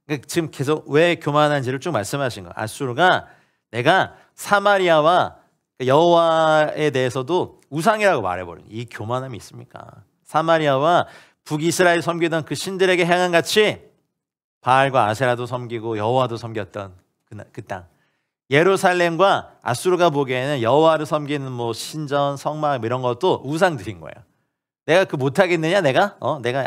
Speaker 1: 그러니까 지금 계속 왜 교만한지를 쭉 말씀하신 거예요. 아수르가 내가 사마리아와 여호와에 대해서도 우상이라고 말해버린 이 교만함이 있습니까? 사마리아와 북이스라엘 섬기던 그 신들에게 행한 같이 바알과 아세라도 섬기고 여호와도 섬겼던 그 땅. 예루살렘과 아수르가 보기에는 여호와를 섬기는 뭐 신전, 성막 이런 것도 우상들인 거예요. 내가 그 못하겠느냐? 내가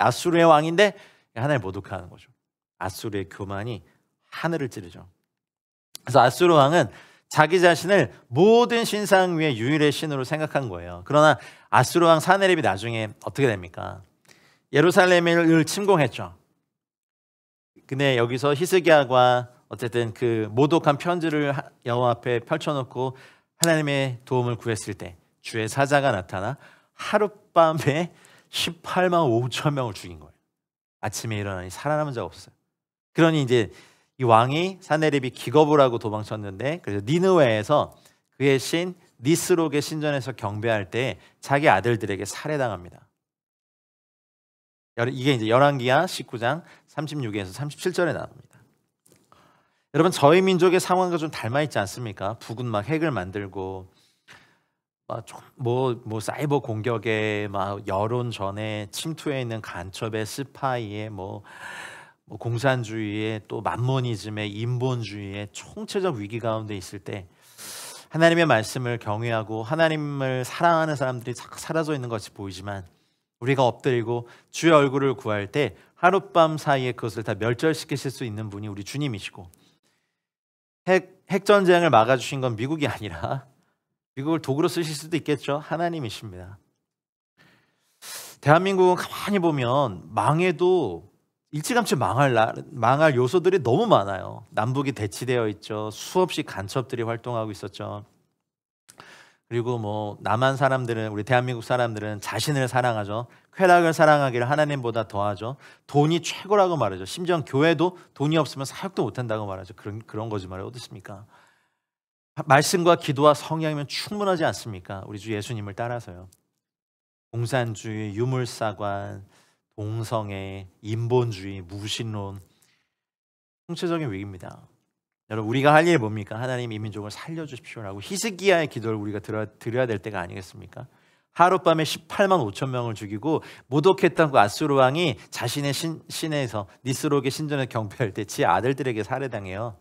Speaker 1: 아수르의 왕인데 하나님 모독하는 거죠. 아수르의 교만이 하늘을 찌르죠. 그래서 아수르 왕은 자기 자신을 모든 신상 위에 유일의 신으로 생각한 거예요. 그러나 아수르 왕 사네립이 나중에 어떻게 됩니까? 예루살렘을 침공했죠. 근데 여기서 히스기야가 어쨌든 그 모독한 편지를 여호와 앞에 펼쳐놓고 하나님의 도움을 구했을 때 주의 사자가 나타나 하룻밤에 18만 5천 명을 죽인 거예요. 아침에 일어나니 살아남은 자가 없었어요. 그러니 이제 이 왕이 사네립이 기겁을 하고 도망쳤는데, 그래서 니느웨에서 그의 신 니스록의 신전에서 경배할 때 자기 아들들에게 살해당합니다. 이게 이제 열왕기하 19장 36에서 37절에 나옵니다. 여러분, 저희 민족의 상황과 좀 닮아 있지 않습니까? 북은 막 핵을 만들고 뭐 사이버 공격에 막 여론전에 침투해 있는 간첩의 스파이에 뭐 공산주의에 또 만모니즘의 인본주의의 총체적 위기 가운데 있을 때 하나님의 말씀을 경외하고 하나님을 사랑하는 사람들이 사라져 있는 것이 보이지만 우리가 엎드리고 주의 얼굴을 구할 때 하룻밤 사이에 그것을 다 멸절시키실 수 있는 분이 우리 주님이시고, 핵전쟁을 막아주신 건 미국이 아니라 미국을 도구로 쓰실 수도 있겠죠. 하나님이십니다. 대한민국은 가만히 보면 망해도 일찌감치 망할 요소들이 너무 많아요. 남북이 대치되어 있죠. 수없이 간첩들이 활동하고 있었죠. 그리고 뭐 남한 사람들은, 우리 대한민국 사람들은 자신을 사랑하죠. 쾌락을 사랑하기를 하나님보다 더하죠. 돈이 최고라고 말하죠. 심지어 교회도 돈이 없으면 사역도 못한다고 말하죠. 그런 거짓말을 어딨습니까? 말씀과 기도와 성령이면 충분하지 않습니까? 우리 주 예수님을 따라서요. 공산주의, 유물사관, 동성애, 인본주의, 무신론, 총체적인 위기입니다. 여러분, 우리가 할 일이 뭡니까? 하나님 이 민족을 살려주십시오라고 히스기야의 기도를 우리가 드려야 될 때가 아니겠습니까? 하룻밤에 18만 5천 명을 죽이고 모독했던 그 아수르 왕이 자신의 시내에서 니스록의 신전을 경배할 때 지 아들들에게 살해당해요.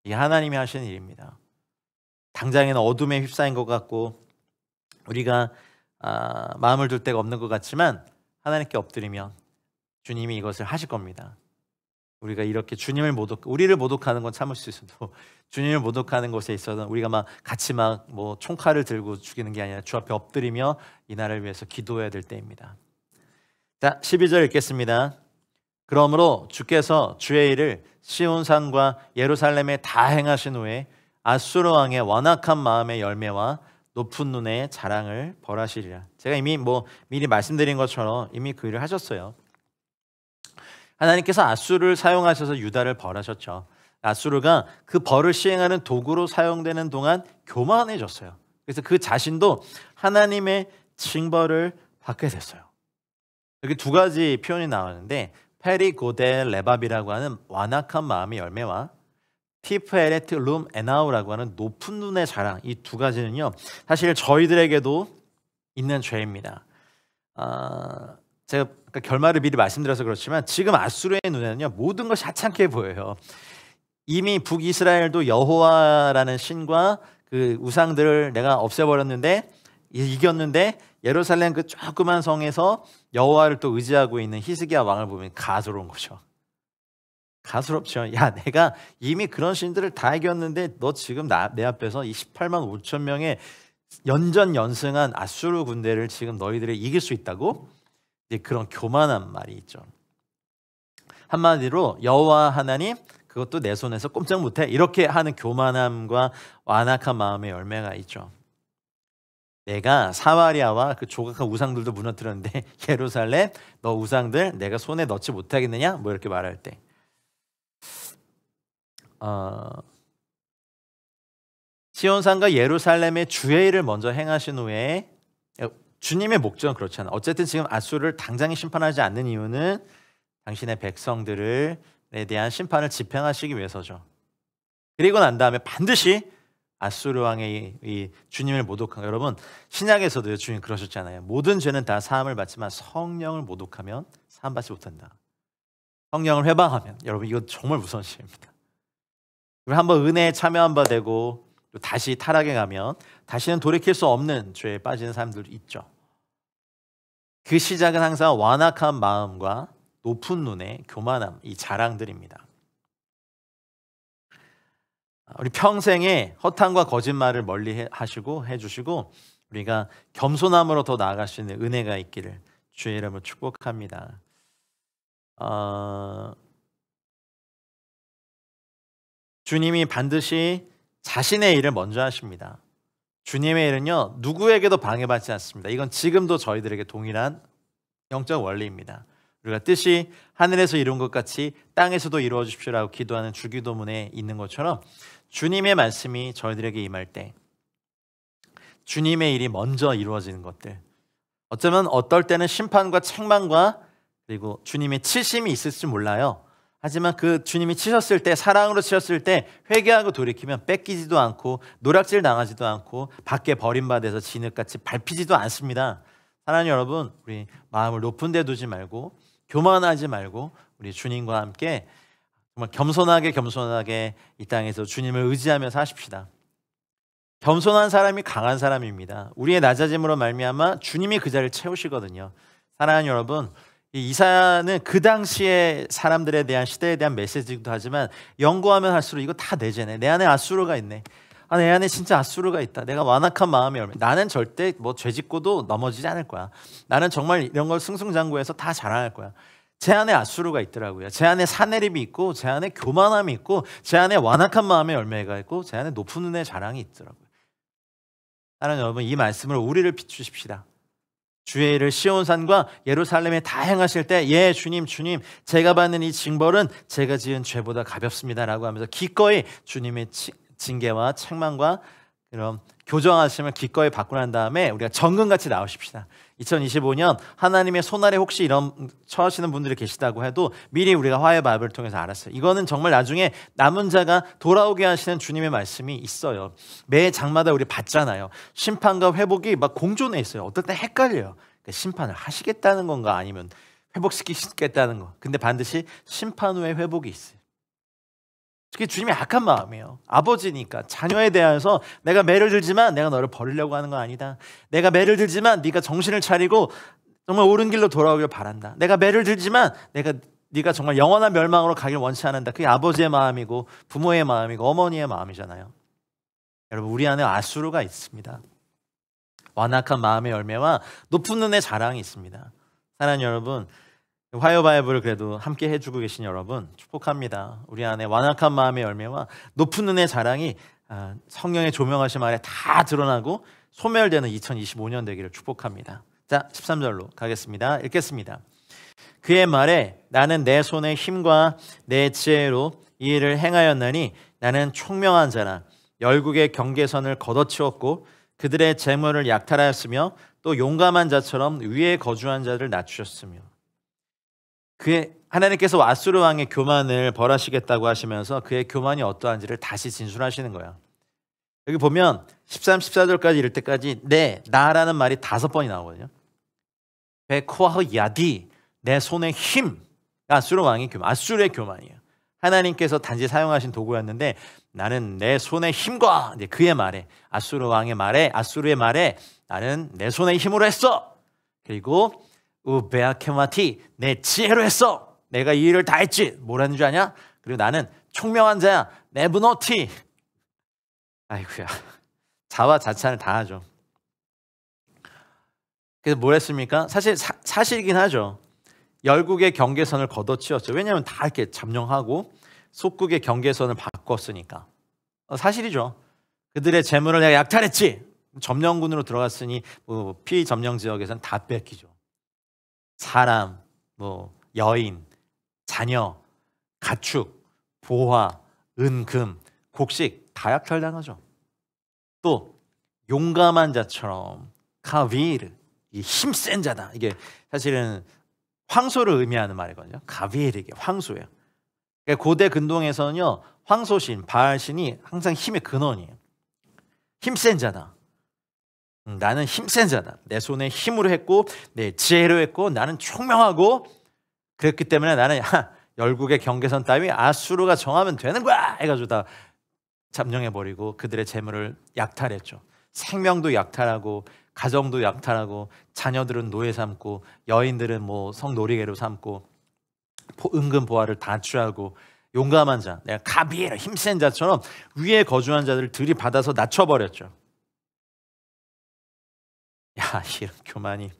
Speaker 1: 이게 하나님이 하시는 일입니다. 당장에는 어둠에 휩싸인 것 같고 우리가 마음을 둘 데가 없는 것 같지만 하나님께 엎드리면 주님이 이것을 하실 겁니다. 우리가 이렇게 우리를 모독하는 건 참을 수 있어도 주님을 모독하는 것에 있어서는 우리가 같이 뭐 총칼을 들고 죽이는 게 아니라 주 앞에 엎드리며 이 나라를 위해서 기도해야 될 때입니다. 자, 12절 읽겠습니다. 그러므로 주께서 주의 일을 시온산과 예루살렘에 다 행하신 후에 아수르 왕의 완악한 마음의 열매와 높은 눈의 자랑을 벌하시리라. 제가 이미 미리 말씀드린 것처럼 이미 그 일을 하셨어요. 하나님께서 아수르를 사용하셔서 유다를 벌하셨죠. 아수르가 그 벌을 시행하는 도구로 사용되는 동안 교만해졌어요. 그래서 그 자신도 하나님의 징벌을 받게 됐어요. 여기 두 가지 표현이 나오는데 페리고델 레밥이라고 하는 완악한 마음의 열매와 티프에레트 룸 에나우라고 하는 높은 눈의 자랑, 이 두 가지는요 사실 저희들에게도 있는 죄입니다. 제가 결말을 미리 말씀드려서 그렇지만 지금 아수르의 눈에는요 모든 것이 하찮게 보여요. 이미 북이스라엘도 여호와라는 신과 그 우상들을 내가 없애버렸는데 이겼는데 예루살렘 그 조그만 성에서 여호와를 또 의지하고 있는 히스기야 왕을 보면 가소로운 거죠. 가소롭죠. 야, 내가 이미 그런 신들을 다 이겼는데 너 지금 내 앞에서 이 18만 5천 명의 연전연승한 아수르 군대를 지금 너희들이 이길 수 있다고? 이제 그런 교만한 말이 있죠. 한마디로 여호와 하나님 그것도 내 손에서 꼼짝 못해, 이렇게 하는 교만함과 완악한 마음의 열매가 있죠. 내가 사마리아와 그 조각한 우상들도 무너뜨렸는데 예루살렘 너 우상들 내가 손에 넣지 못하겠느냐? 뭐 이렇게 말할 때 시온산과 예루살렘의 주의 일을 먼저 행하신 후에 주님의 목적은 그렇잖아요. 어쨌든 지금 아수르를 당장에 심판하지 않는 이유는 당신의 백성들에 대한 심판을 집행하시기 위해서죠. 그리고 난 다음에 반드시 아수르 왕의 이 주님을 모독한, 여러분 신약에서도 주님 그러셨잖아요. 모든 죄는 다 사함을 받지만 성령을 모독하면 사함받지 못한다. 성령을 회방하면, 여러분 이거 정말 무서운 시입니다. 한번 은혜에 참여한 바 되고 또 다시 타락에 가면 다시는 돌이킬 수 없는 죄에 빠지는 사람들도 있죠. 그 시작은 항상 완악한 마음과 높은 눈의 교만함, 이 자랑들입니다. 우리 평생에 허탄과 거짓말을 멀리 하시고 해주시고 우리가 겸손함으로 더 나아갈 수 있는 은혜가 있기를 주의 이름으로 축복합니다. 주님이 반드시 자신의 일을 먼저 하십니다. 주님의 일은요 누구에게도 방해받지 않습니다. 이건 지금도 저희들에게 동일한 영적 원리입니다. 우리가 뜻이 하늘에서 이룬 것 같이 땅에서도 이루어 주십시오라고 기도하는 주기도문에 있는 것처럼 주님의 말씀이 저희들에게 임할 때 주님의 일이 먼저 이루어지는 것들, 어쩌면 어떨 때는 심판과 책망과 그리고 주님의 치심이 있을지 몰라요. 하지만 그 주님이 치셨을 때, 사랑으로 치셨을 때 회개하고 돌이키면 뺏기지도 않고 노략질 당하지도 않고 밖에 버림받아서 진흙같이 밟히지도 않습니다. 사랑하는 여러분, 우리 마음을 높은 데 두지 말고 교만하지 말고 우리 주님과 함께 정말 겸손하게 이 땅에서 주님을 의지하며 사십시다. 겸손한 사람이 강한 사람입니다. 우리의 낮아짐으로 말미암아 주님이 그 자리를 채우시거든요. 사랑하는 여러분, 이사야는 그 당시의 사람들에 대한 시대에 대한 메시지이기도 하지만 연구하면 할수록 이거 다 내 죄네. 내 안에 아수르가 있네. 내 안에 진짜 아수르가 있다. 내가 완악한 마음이 얼마나. 나는 절대 죄 짓고도 넘어지지 않을 거야. 나는 정말 이런 걸 승승장구해서 다 자랑할 거야. 제 안에 아수르가 있더라고요. 제 안에 사내립이 있고 제 안에 교만함이 있고 제 안에 완악한 마음의 열매가 있고 제 안에 높은 눈의 자랑이 있더라고요. 사랑하는 여러분, 이 말씀을 우리를 비추십시다. 주의 일을 시온산과 예루살렘에 다 행하실 때 예 주님 제가 받는 이 징벌은 제가 지은 죄보다 가볍습니다라고 하면서 기꺼이 주님의 징계와 책망과 그런 교정하심을 기꺼이 받고 난 다음에 우리가 정금같이 나오십시다. 2025년 하나님의 손아래 혹시 이런 처하시는 분들이 계시다고 해도 미리 우리가 화해 바이블을 통해서 알았어요. 이거는 정말 나중에 남은 자가 돌아오게 하시는 주님의 말씀이 있어요. 매 장마다 우리 받잖아요. 심판과 회복이 막 공존해 있어요. 어떨 때 헷갈려요. 그러니까 심판을 하시겠다는 건가 아니면 회복시키겠다는 거. 근데 반드시 심판 후에 회복이 있어요. 특히 주님이 악한 마음이에요. 아버지니까 자녀에 대해서 내가 매를 들지만 내가 너를 버리려고 하는 건 아니다. 내가 매를 들지만 네가 정신을 차리고 정말 옳은 길로 돌아오길 바란다. 내가 매를 들지만 네가 정말 영원한 멸망으로 가길 원치 않는다. 그게 아버지의 마음이고 부모의 마음이고 어머니의 마음이잖아요. 여러분, 우리 안에 아수르가 있습니다. 완악한 마음의 열매와 높은 눈의 자랑이 있습니다. 사랑하는 여러분, 화요 바이블을 그래도 함께 해주고 계신 여러분 축복합니다. 우리 안에 완악한 마음의 열매와 높은 눈의 자랑이 성령의 조명하심 아래 다 드러나고 소멸되는 2025년 되기를 축복합니다. 자, 13절로 가겠습니다. 읽겠습니다. 그의 말에 나는 내 손의 힘과 내 지혜로 이 일을 행하였나니 나는 총명한 자라 열국의 경계선을 걷어치웠고 그들의 재물을 약탈하였으며 또 용감한 자처럼 위에 거주한 자를 낮추셨으며. 하나님께서 아수르 왕의 교만을 벌하시겠다고 하시면서 그의 교만이 어떠한지를 다시 진술하시는 거예요. 여기 보면 13, 14절까지 이럴 때까지 나라는 말이 5번이 나오거든요. 베코아흐 야디, 내 손의 힘. 아수르 왕의 교만, 아수르의 교만이에요. 하나님께서 단지 사용하신 도구였는데 나는 내 손의 힘과 그의 말에, 아수르 왕의 말에, 아수르의 말에 나는 내 손의 힘으로 했어. 그리고 우베아케마티, 내 지혜로 했어. 내가 이 일을 다 했지. 뭘 하는 줄 아냐? 그리고 나는 총명한 자야. 네브노티. 아이고야, 자화자찬을 다 하죠. 그래서 뭘 했습니까? 사실이긴 하죠. 열국의 경계선을 걷어치웠죠. 왜냐하면 다 이렇게 점령하고 속국의 경계선을 바꿨으니까. 사실이죠. 그들의 재물을 내가 약탈했지. 점령군으로 들어갔으니 피점령 지역에서는 다 뺏기죠. 사람, 여인, 자녀, 가축, 보화, 금, 곡식 다 약탈당하죠. 또 용감한 자처럼 카비르, 이 힘센 자다. 이게 사실은 황소를 의미하는 말이거든요. 가비엘에게 황소예요. 그러니까 고대 근동에서는요, 황소신, 바알신이 항상 힘의 근원이에요. 힘센 자다. 나는 힘센 자다. 내 손에 힘으로 했고 내 지혜로 했고 나는 총명하고 그랬기 때문에 나는 열국의 경계선 따위 아수르가 정하면 되는 거야 해가지고 다 점령해버리고 그들의 재물을 약탈했죠. 생명도 약탈하고 가정도 약탈하고 자녀들은 노예 삼고 여인들은 뭐 성놀이개로 삼고 은근 보화를 다 취하고 용감한 자, 내가 가비엘 힘센 자처럼 위에 거주한 자들을 들이받아서 낮춰버렸죠. 야, 이런 교만이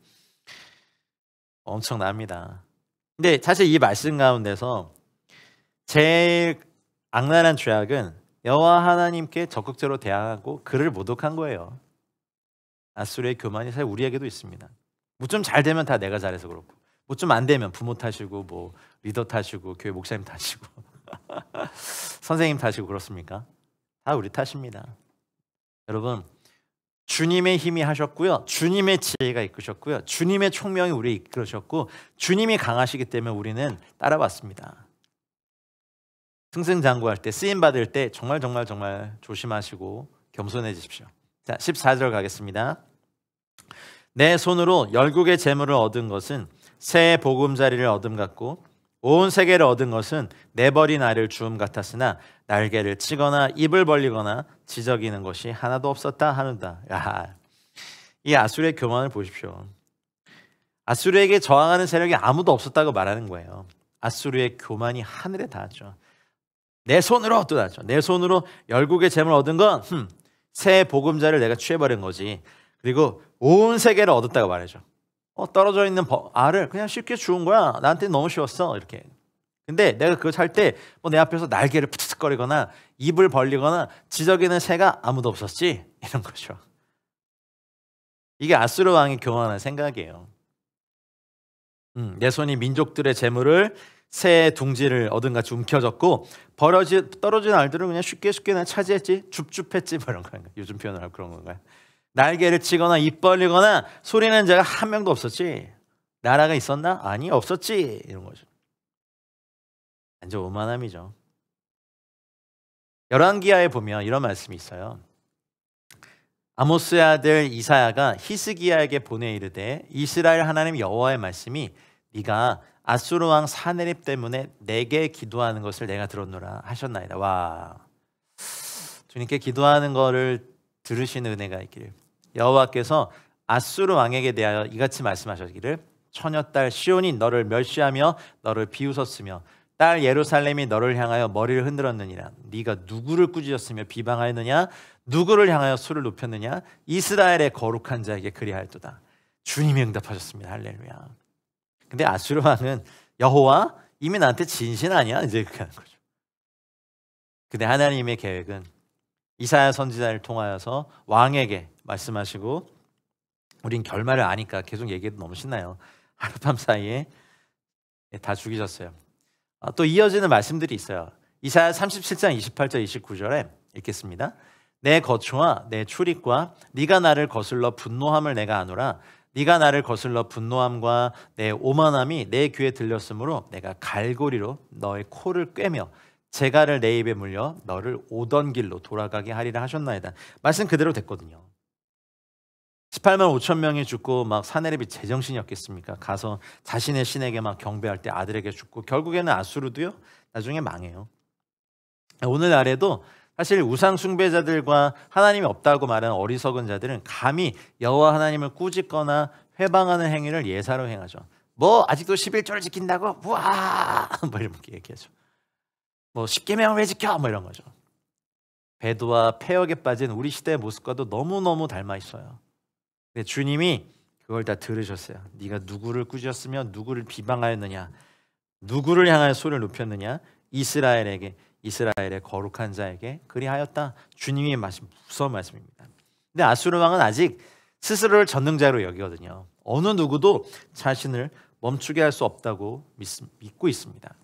Speaker 1: 엄청납니다. 근데 사실 이 말씀 가운데서 제일 악랄한 죄악은 여호와 하나님께 적극적으로 대항하고 그를 모독한 거예요. 아수르의 교만이 사실 우리에게도 있습니다. 뭐 좀 잘 되면 다 내가 잘해서 그렇고 뭐 좀 안 되면 부모 탓이고 뭐 리더 탓이고 교회 목사님 탓이고 선생님 탓이고 그렇습니까? 다 우리 탓입니다. 여러분, 주님의 힘이 하셨고요, 주님의 지혜가 이끄셨고요, 주님의 총명이 우리 이끌으셨고 주님이 강하시기 때문에 우리는 따라왔습니다. 승승장구할 때, 쓰임받을 때 정말 조심하시고 겸손해지십시오. 자, 14절 가겠습니다. 내 손으로 열국의 재물을 얻은 것은 새 보금자리를 얻음 같고 온 세계를 얻은 것은 내버린 알을 주움 같았으나 날개를 치거나 입을 벌리거나 지저귀는 것이 하나도 없었다 하는다. 야, 이 아수르의 교만을 보십시오. 아수르에게 저항하는 세력이 아무도 없었다고 말하는 거예요. 아수르의 교만이 하늘에 닿았죠. 내 손으로 또 닿았죠. 내 손으로 열국의 재물을 얻은 건 새 보금자를 내가 취해버린 거지. 그리고 온 세계를 얻었다고 말하죠. 떨어져 있는 알을 그냥 쉽게 주운 거야. 나한테 너무 쉬웠어. 이렇게. 근데 내가 그거 살 때 뭐 내 앞에서 날개를 푸득거리거나 입을 벌리거나 지저귀는 새가 아무도 없었지. 이런 거죠. 이게 아수르 왕의 교만한 생각이에요. 내 손이 민족들의 재물을 새 둥지를 얻은 같이 움켜졌고 떨어진 알들을 그냥 쉽게 그냥 차지했지. 줍줍했지. 뭐 이런 거예요. 요즘 표현을 하고 그런 건가요? 날개를 치거나 입 벌리거나 소리내는 자가 한 명도 없었지. 나라가 있었나? 아니, 없었지. 이런 거죠. 완전 오만함이죠. 열왕기하에 보면 이런 말씀이 있어요. 아모스의 아들 이사야가 히스기야에게 보내 이르되 이스라엘 하나님 여호와의 말씀이 네가 아수르 왕 사네립 때문에 내게 기도하는 것을 내가 들었노라 하셨나이다. 와, 주님께 기도하는 거를 들으시는 은혜가 있기를. 여호와께서 아수르 왕에게 대하여 이같이 말씀하셨기를 처녀딸 시온이 너를 멸시하며 너를 비웃었으며 딸 예루살렘이 너를 향하여 머리를 흔들었느니라. 네가 누구를 꾸짖었으며 비방하였느냐? 누구를 향하여 수를 높였느냐? 이스라엘의 거룩한 자에게 그리하였도다. 주님이 응답하셨습니다. 할렐루야. 근데 아수르 왕은 여호와 이미 나한테 진신 아니야? 이제 그렇게 하는 거죠. 근데 하나님의 계획은 이사야 선지자를 통하여서 왕에게 말씀하시고, 우린 결말을 아니까 계속 얘기해도 너무 신나요. 하룻밤 사이에 다 죽이셨어요. 또 이어지는 말씀들이 있어요. 이사야 37장 28절 29절에 읽겠습니다. 내 거처와 내 출입과 네가 나를 거슬러 분노함을 내가 아노라. 네가 나를 거슬러 분노함과 내 오만함이 내 귀에 들렸으므로 내가 갈고리로 너의 코를 꿰며 재갈을 내 입에 물려 너를 오던 길로 돌아가게 하리라 하셨나이다. 말씀 그대로 됐거든요. 18만 5천 명이 죽고 막 사네립이 제정신이 없겠습니까? 가서 자신의 신에게 막 경배할 때 아들에게 죽고 결국에는 아수르도요 나중에 망해요. 오늘날에도 사실 우상 숭배자들과 하나님이 없다고 말하는 어리석은 자들은 감히 여호와 하나님을 꾸짖거나 회방하는 행위를 예사로 행하죠. 뭐 아직도 11조를 지킨다고? 우와! 뭐 이렇게 얘기하죠. 뭐 10계명을 왜 지켜? 뭐 이런 거죠. 배도와 폐역에 빠진 우리 시대의 모습과도 너무너무 닮아 있어요. 근데 주님이 그걸 다 들으셨어요. 네가 누구를 꾸짖었으며 누구를 비방하였느냐? 누구를 향하여 소리를 높였느냐? 이스라엘의 거룩한 자에게 그리하였다. 주님이 무서운 말씀입니다. 근데 아수르 왕은 아직 스스로를 전능자로 여기거든요. 어느 누구도 자신을 멈추게 할 수 없다고 믿고 있습니다.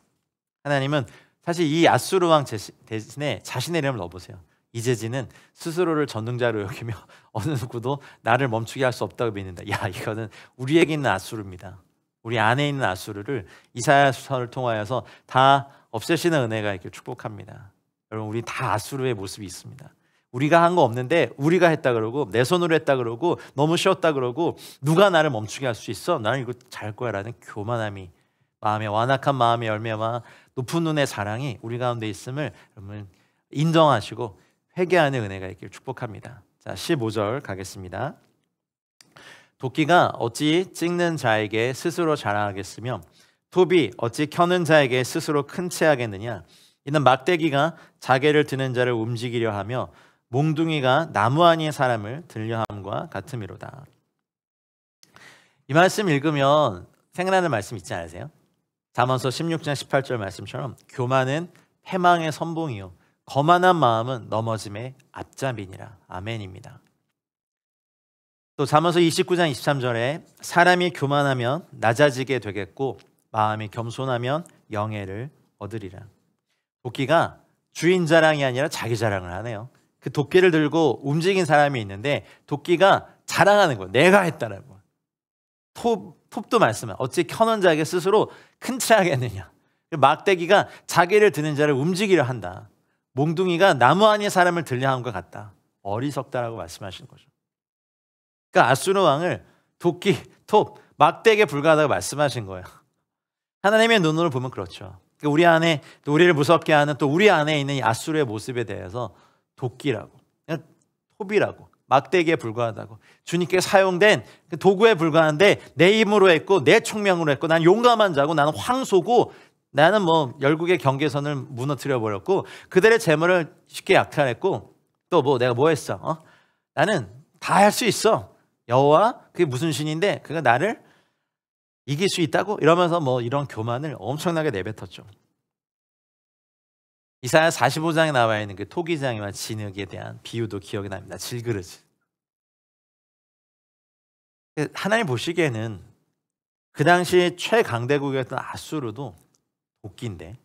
Speaker 1: 하나님은 사실 이 아수르 왕 대신에 자신의 이름을 넣어보세요. 이제지는 스스로를 전능자로 여기며 어느 누구도 나를 멈추게 할 수 없다고 믿는다. 야, 이거는 우리에게 있는 아수르입니다. 우리 안에 있는 아수르를 이사야서를 통하여서 다 없애시는 은혜가 있길 축복합니다. 여러분, 우리 다 아수르의 모습이 있습니다. 우리가 한 거 없는데 우리가 했다 그러고 내 손으로 했다 그러고 너무 쉬웠다 그러고 누가 나를 멈추게 할 수 있어? 나는 이거 잘 거야 라는 교만함이, 마음의 완악한 마음의 열매와 높은 눈의 사랑이 우리 가운데 있음을 여러분 인정하시고 회개하는 은혜가 있길 축복합니다. 자, 15절 가겠습니다. 도끼가 어찌 찍는 자에게 스스로 자랑하겠으며 톱이 어찌 켜는 자에게 스스로 큰 체하겠느냐. 이는 막대기가 자개를 드는 자를 움직이려 하며 몽둥이가 나무 아닌 사람을 들려함과 같음이로다. 이 말씀 읽으면 생각나는 말씀 있지 않으세요? 잠언서 16장 18절 말씀처럼 교만은 패망의 선봉이요 거만한 마음은 넘어짐의 앞잡이니라. 아멘입니다. 또 잠언서 29장 23절에 사람이 교만하면 낮아지게 되겠고 마음이 겸손하면 영예를 얻으리라. 도끼가 주인 자랑이 아니라 자기 자랑을 하네요. 그 도끼를 들고 움직인 사람이 있는데 도끼가 자랑하는 거예요. 내가 했다라고. 톱도 말씀해. 어찌 켜는 자에게 스스로 큰 체하겠느냐. 막대기가 자기를 드는 자를 움직이려 한다. 몽둥이가 나무 아닌 사람을 들려함과 같다. 어리석다라고 말씀하시는 거죠. 그러니까 아수르 왕을 도끼, 톱, 막대기에 불과하다고 말씀하신 거예요. 하나님의 눈으로 보면 그렇죠. 그러니까 우리 안에 또 우리를 무섭게 하는 또 우리 안에 있는 이 아수르의 모습에 대해서 도끼라고, 그냥 톱이라고, 막대기에 불과하다고, 주님께 사용된 그 도구에 불과한데 내 힘으로 했고 내 총명으로 했고 난 용감한 자고 나는 황소고 나는 뭐 열국의 경계선을 무너뜨려 버렸고 그들의 재물을 쉽게 약탈했고 또 뭐 내가 뭐 했어? 나는 다 할 수 있어. 여호와 그게 무슨 신인데 그가 나를 이길 수 있다고? 이러면서 뭐 이런 교만을 엄청나게 내뱉었죠. 이사야 45장에 나와 있는 그 토기장이와 진흙에 대한 비유도 기억이 납니다. 질그릇. 하나님 보시기에는 그 당시 최강대국이었던 아수르도 도끼인데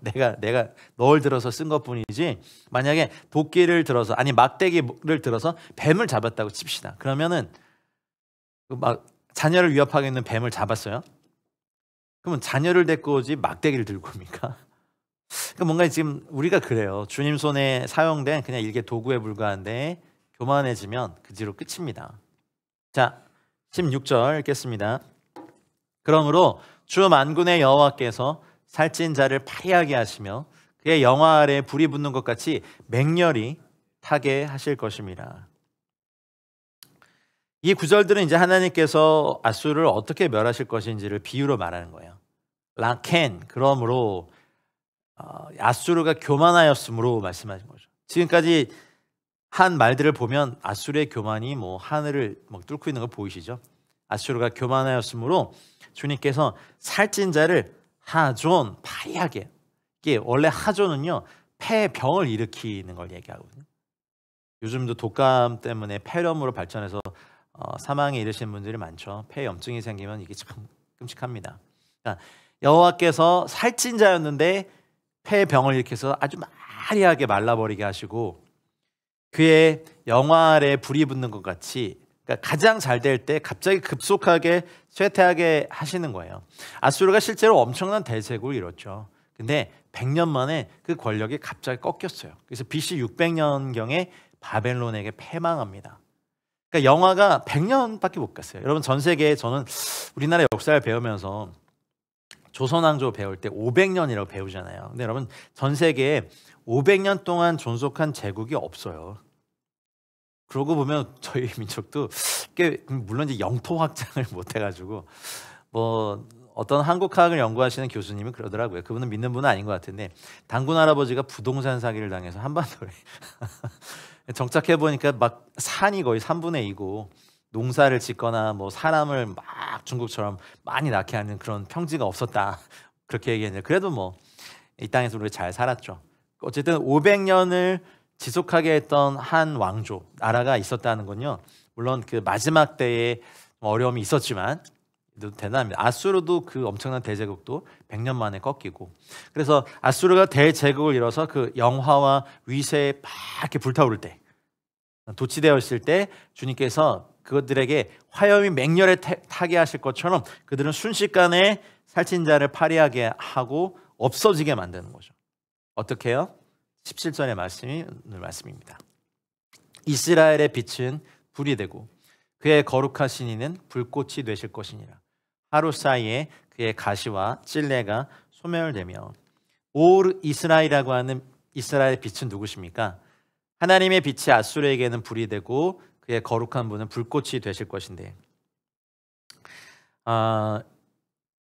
Speaker 1: 내가 널 들어서 쓴 것뿐이지 만약에 도끼를 들어서 아니 막대기를 들어서 뱀을 잡았다고 칩시다. 그러면은 막 자녀를 위협하고 있는 뱀을 잡았어요. 그러면 자녀를 데리고 오지 막대기를 들고 옵니까? 그러니까 뭔가 지금 우리가 그래요. 주님 손에 사용된 그냥 일개 도구에 불과한데 교만해지면 그 뒤로 끝입니다. 자, 16절 읽겠습니다. 그러므로 주 만군의 여호와께서 살찐 자를 파리하게 하시며 그의 영화 아래에 불이 붙는 것 같이 맹렬히 타게 하실 것입니다. 이 구절들은 이제 하나님께서 아수르를 어떻게 멸하실 것인지를 비유로 말하는 거예요. 라켄, 그러므로 아수르가 교만하였으므로 말씀하신 거죠. 지금까지 한 말들을 보면 아수르의 교만이 뭐 하늘을 막 뚫고 있는 거 보이시죠? 아수르가 교만하였으므로 주님께서 살찐 자를 하존, 파리하게. 이게 원래 하존은요 폐병을 일으키는 걸 얘기하거든요. 요즘도 독감 때문에 폐렴으로 발전해서 사망에 이르신 분들이 많죠. 폐염증이 생기면 이게 참 끔찍합니다. 그러니까 여호와께서 살찐 자였는데 폐병을 일으켜서 아주 마리하게 말라버리게 하시고 그의 영화 아래에 불이 붙는 것 같이, 그러니까 가장 잘 될 때 갑자기 급속하게 쇠퇴하게 하시는 거예요. 아수르가 실제로 엄청난 대제국을 이뤘죠. 근데 100년 만에 그 권력이 갑자기 꺾였어요. 그래서 BC 600년경에 바벨론에게 패망합니다. 그러니까 영화가 100년밖에 못 갔어요. 여러분 전 세계에 저는 우리나라 역사를 배우면서 조선왕조 배울 때 500년이라고 배우잖아요. 근데 여러분 전 세계에 500년 동안 존속한 제국이 없어요. 그러고 보면 저희 민족도 물론 이제 영토 확장을 못 해가지고 뭐 어떤 한국학을 연구하시는 교수님이 그러더라고요. 그분은 믿는 분은 아닌 것 같은데 당군 할아버지가 부동산 사기를 당해서 한반도에 정착해 보니까 막 산이 거의 3분의 2고 농사를 짓거나 뭐 사람을 막 중국처럼 많이 낳게 하는 그런 평지가 없었다. 그렇게 얘기했는데 그래도 뭐 이 땅에서 우리가 잘 살았죠. 어쨌든 500년을 지속하게 했던 한 왕조 나라가 있었다는 건요. 물론 그 마지막 때에 어려움이 있었지만 대단합니다. 아수르도 그 엄청난 대제국도 100년 만에 꺾이고 그래서 아수르가 대제국을 이뤄서 그 영화와 위세에 막 이렇게 불타오를 때 도취되어 있을 때 주님께서 그것들에게 화염이 맹렬에 타게 하실 것처럼 그들은 순식간에 살찐 자를 파리하게 하고 없어지게 만드는 거죠. 어떻게 해요? 17절의 말씀이 오늘 말씀입니다. 이스라엘의 빛은 불이 되고 그의 거룩하신 이는 불꽃이 되실 것이니라. 하루 사이에 그의 가시와 찔레가 소멸되며. 올 이스라엘이라고 하는 이스라엘의 빛은 누구십니까? 하나님의 빛이 앗수르에게는 불이 되고 그의 거룩한 분은 불꽃이 되실 것인데,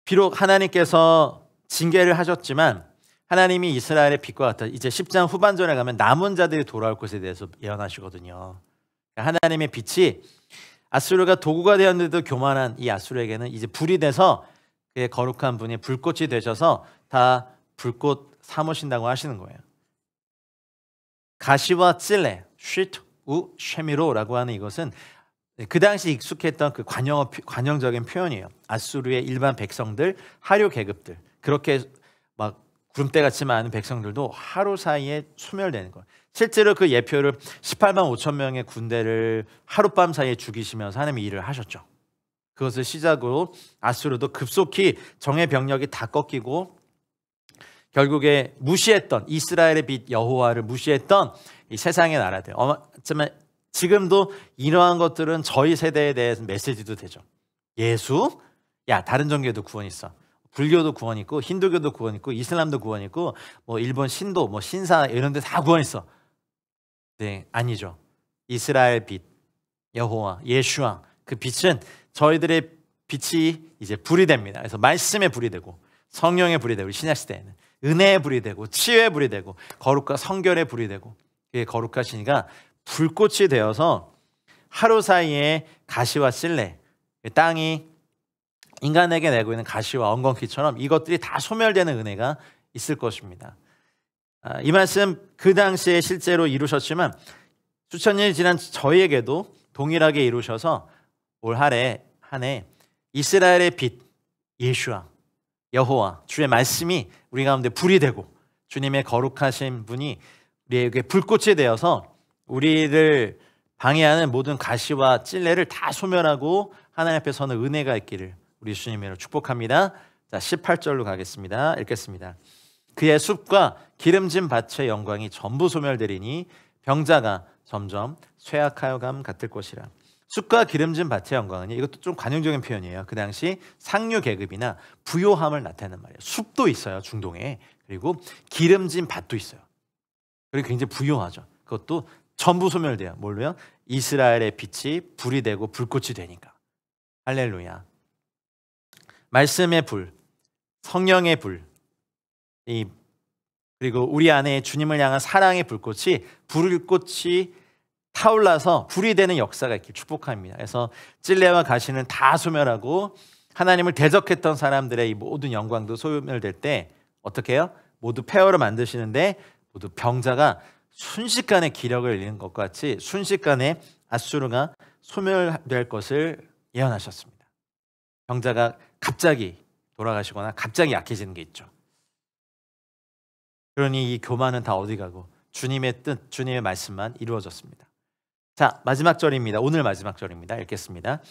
Speaker 1: 비록 하나님께서 징계를 하셨지만 하나님이 이스라엘의 빛과 같아 이제 10장 후반전에 가면 남은 자들이 돌아올 것에 대해서 예언하시거든요. 하나님의 빛이 앗수르가 도구가 되었는데도 교만한 이 앗수르에게는 이제 불이 돼서 그의 거룩한 분이 불꽃이 되셔서 다 불꽃 삼으신다고 하시는 거예요. 가시와 찔레, 쉿, 우, 쉐미로라고 하는 이것은 그 당시 익숙했던 그 관용적인 표현이에요. 앗수르의 일반 백성들, 하류 계급들, 그렇게 막 구름대같이 많은 백성들도 하루 사이에 소멸되는 거예요. 실제로 그 예표를 18만 5천 명의 군대를 하룻밤 사이에 죽이시면서 하나님이 일을 하셨죠. 그것을 시작으로 앗수르도 급속히 정의 병력이 다 꺾이고 결국에 무시했던 이스라엘의 빛 여호와를 무시했던 이 세상의 나라들. 어쩌면 지금도 이러한 것들은 저희 세대에 대해서 메시지도 되죠. 예수? 야, 다른 종교에도 구원 있어. 불교도 구원 있고 힌두교도 구원 있고 이슬람도 구원 있고 뭐 일본 신도 뭐 신사 이런 데 다 구원 있어. 네, 아니죠. 이스라엘 빛 여호와 예슈아, 그 빛은 저희들의 빛이 이제 불이 됩니다. 그래서 말씀의 불이 되고 성령의 불이 되고 신약 시대에는 은혜의 불이 되고 치유의 불이 되고 거룩과 성결의 불이 되고 그게 거룩하신 이가 불꽃이 되어서 하루 사이에 가시와 찔레, 땅이 인간에게 내고 있는 가시와 엉겅퀴처럼 이것들이 다 소멸되는 은혜가 있을 것입니다. 이 말씀 그 당시에 실제로 이루셨지만 수천 년이 지난 저희에게도 동일하게 이루셔서 올 한 해 이스라엘의 빛 예슈아 여호와 주의 말씀이 우리 가운데 불이 되고 주님의 거룩하신 분이 우리에게 불꽃이 되어서 우리를 방해하는 모든 가시와 찔레를 다 소멸하고 하나님 앞에 서는 은혜가 있기를 우리 주님으로 축복합니다. 자, 18절로 가겠습니다. 읽겠습니다. 그의 숲과 기름진 밭의 영광이 전부 소멸되리니 병자가 점점 쇠약하여감 같을 것이라. 숲과 기름진 밭의 영광은 이것도 좀 관용적인 표현이에요. 그 당시 상류 계급이나 부요함을 나타내는 말이에요. 숲도 있어요, 중동에. 그리고 기름진 밭도 있어요. 그리고 굉장히 부요하죠. 그것도 전부 소멸돼요. 뭘로요? 이스라엘의 빛이 불이 되고 불꽃이 되니까. 할렐루야. 말씀의 불, 성령의 불, 그리고 우리 안에 주님을 향한 사랑의 불꽃이 불꽃이 타올라서 불이 되는 역사가 있길 축복합니다. 그래서 찔레와 가시는 다 소멸하고 하나님을 대적했던 사람들의 이 모든 영광도 소멸될 때 어떻게 해요? 모두 폐허를 만드시는데 모두 병자가 순식간에 기력을 잃는 것과 같이 순식간에 앗수르가 소멸될 것을 예언하셨습니다. 병자가 갑자기 돌아가시거나 갑자기 약해지는 게 있죠. 그러니 이 교만은 다 어디 가고 주님의 뜻, 주님의 말씀만 이루어졌습니다. 자, 마지막 절입니다. 오늘 마지막 절입니다. 읽겠습니다.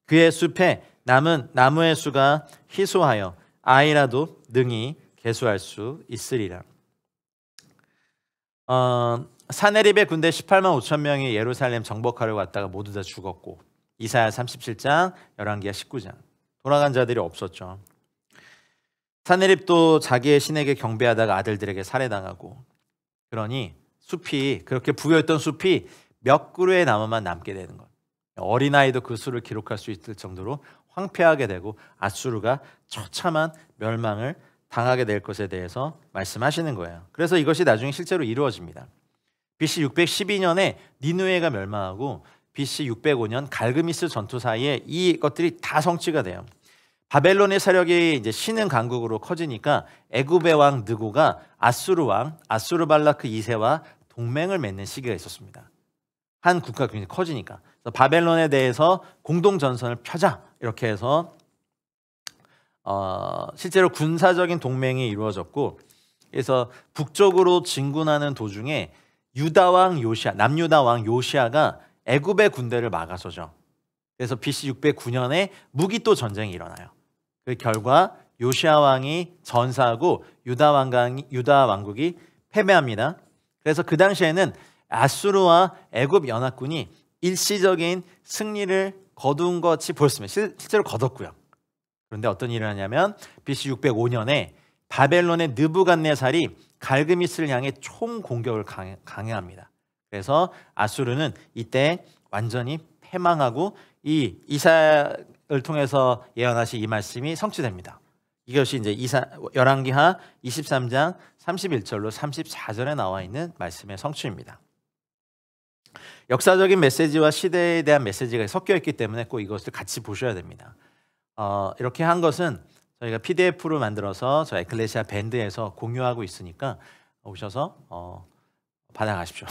Speaker 1: 그의 숲에 남은 나무의 수가 희소하여 아이라도 능히 계수할 수 있으리라. 사네립의 군대 18만 5천 명이 예루살렘 정복하려고 왔다가 모두 다 죽었고 이사야 37장, 열왕기하 19장 돌아간 자들이 없었죠. 사네립도 자기의 신에게 경배하다가 아들들에게 살해당하고 그러니 숲이 그렇게 부여했던 숲이 몇 그루의 나무만 남게 되는 것. 어린아이도 그 수를 기록할 수 있을 정도로 황폐하게 되고 앗수르가 처참한 멸망을 당하게 될 것에 대해서 말씀하시는 거예요. 그래서 이것이 나중에 실제로 이루어집니다. BC 612년에 니느웨가 멸망하고 BC 605년 갈그미스 전투 사이에 이것들이 다 성취가 돼요. 바벨론의 세력이 이제 신흥 강국으로 커지니까 애굽의 왕 느고가 아수르 왕 아수르발라크 2세와 동맹을 맺는 시기가 있었습니다. 한 국가가 굉장히 커지니까. 그래서 바벨론에 대해서 공동 전선을 펴자 이렇게 해서 실제로 군사적인 동맹이 이루어졌고 그래서 북쪽으로 진군하는 도중에 유다 왕 요시아, 남유다 왕 요시아가 애굽의 군대를 막아서죠. 그래서 BC 609년에 무기또 전쟁이 일어나요. 그 결과 요시야 왕이 전사하고 유다 왕국이 패배합니다. 그래서 그 당시에는 아수르와 애굽 연합군이 일시적인 승리를 거둔 것이 보였습니다. 실제로 거뒀고요. 그런데 어떤 일을 하냐면 BC 605년에 바벨론의 느부갓네살이 갈그미스를 향해 총 공격을 강행합니다. 그래서 아수르는 이때 완전히 패망하고 이 이사야를 통해서 예언하신 이 말씀이 성취됩니다. 이것이 이제 열왕기하 23장 31절로 34절에 나와 있는 말씀의 성취입니다. 역사적인 메시지와 시대에 대한 메시지가 섞여 있기 때문에 꼭 이것을 같이 보셔야 됩니다. 이렇게 한 것은 저희가 PDF로 만들어서 저 에클레시아 밴드에서 공유하고 있으니까 오셔서 받아가십시오.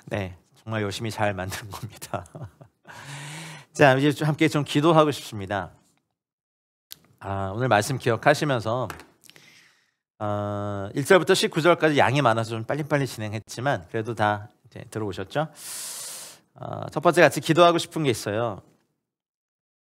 Speaker 1: 네, 정말 열심히 잘 만든 겁니다. 자, 이제 함께 좀 기도하고 싶습니다. 오늘 말씀 기억하시면서 1절부터 19절까지 양이 많아서 좀 빨리빨리 진행했지만 그래도 다 이제 들어오셨죠? 첫 번째 같이 기도하고 싶은 게 있어요.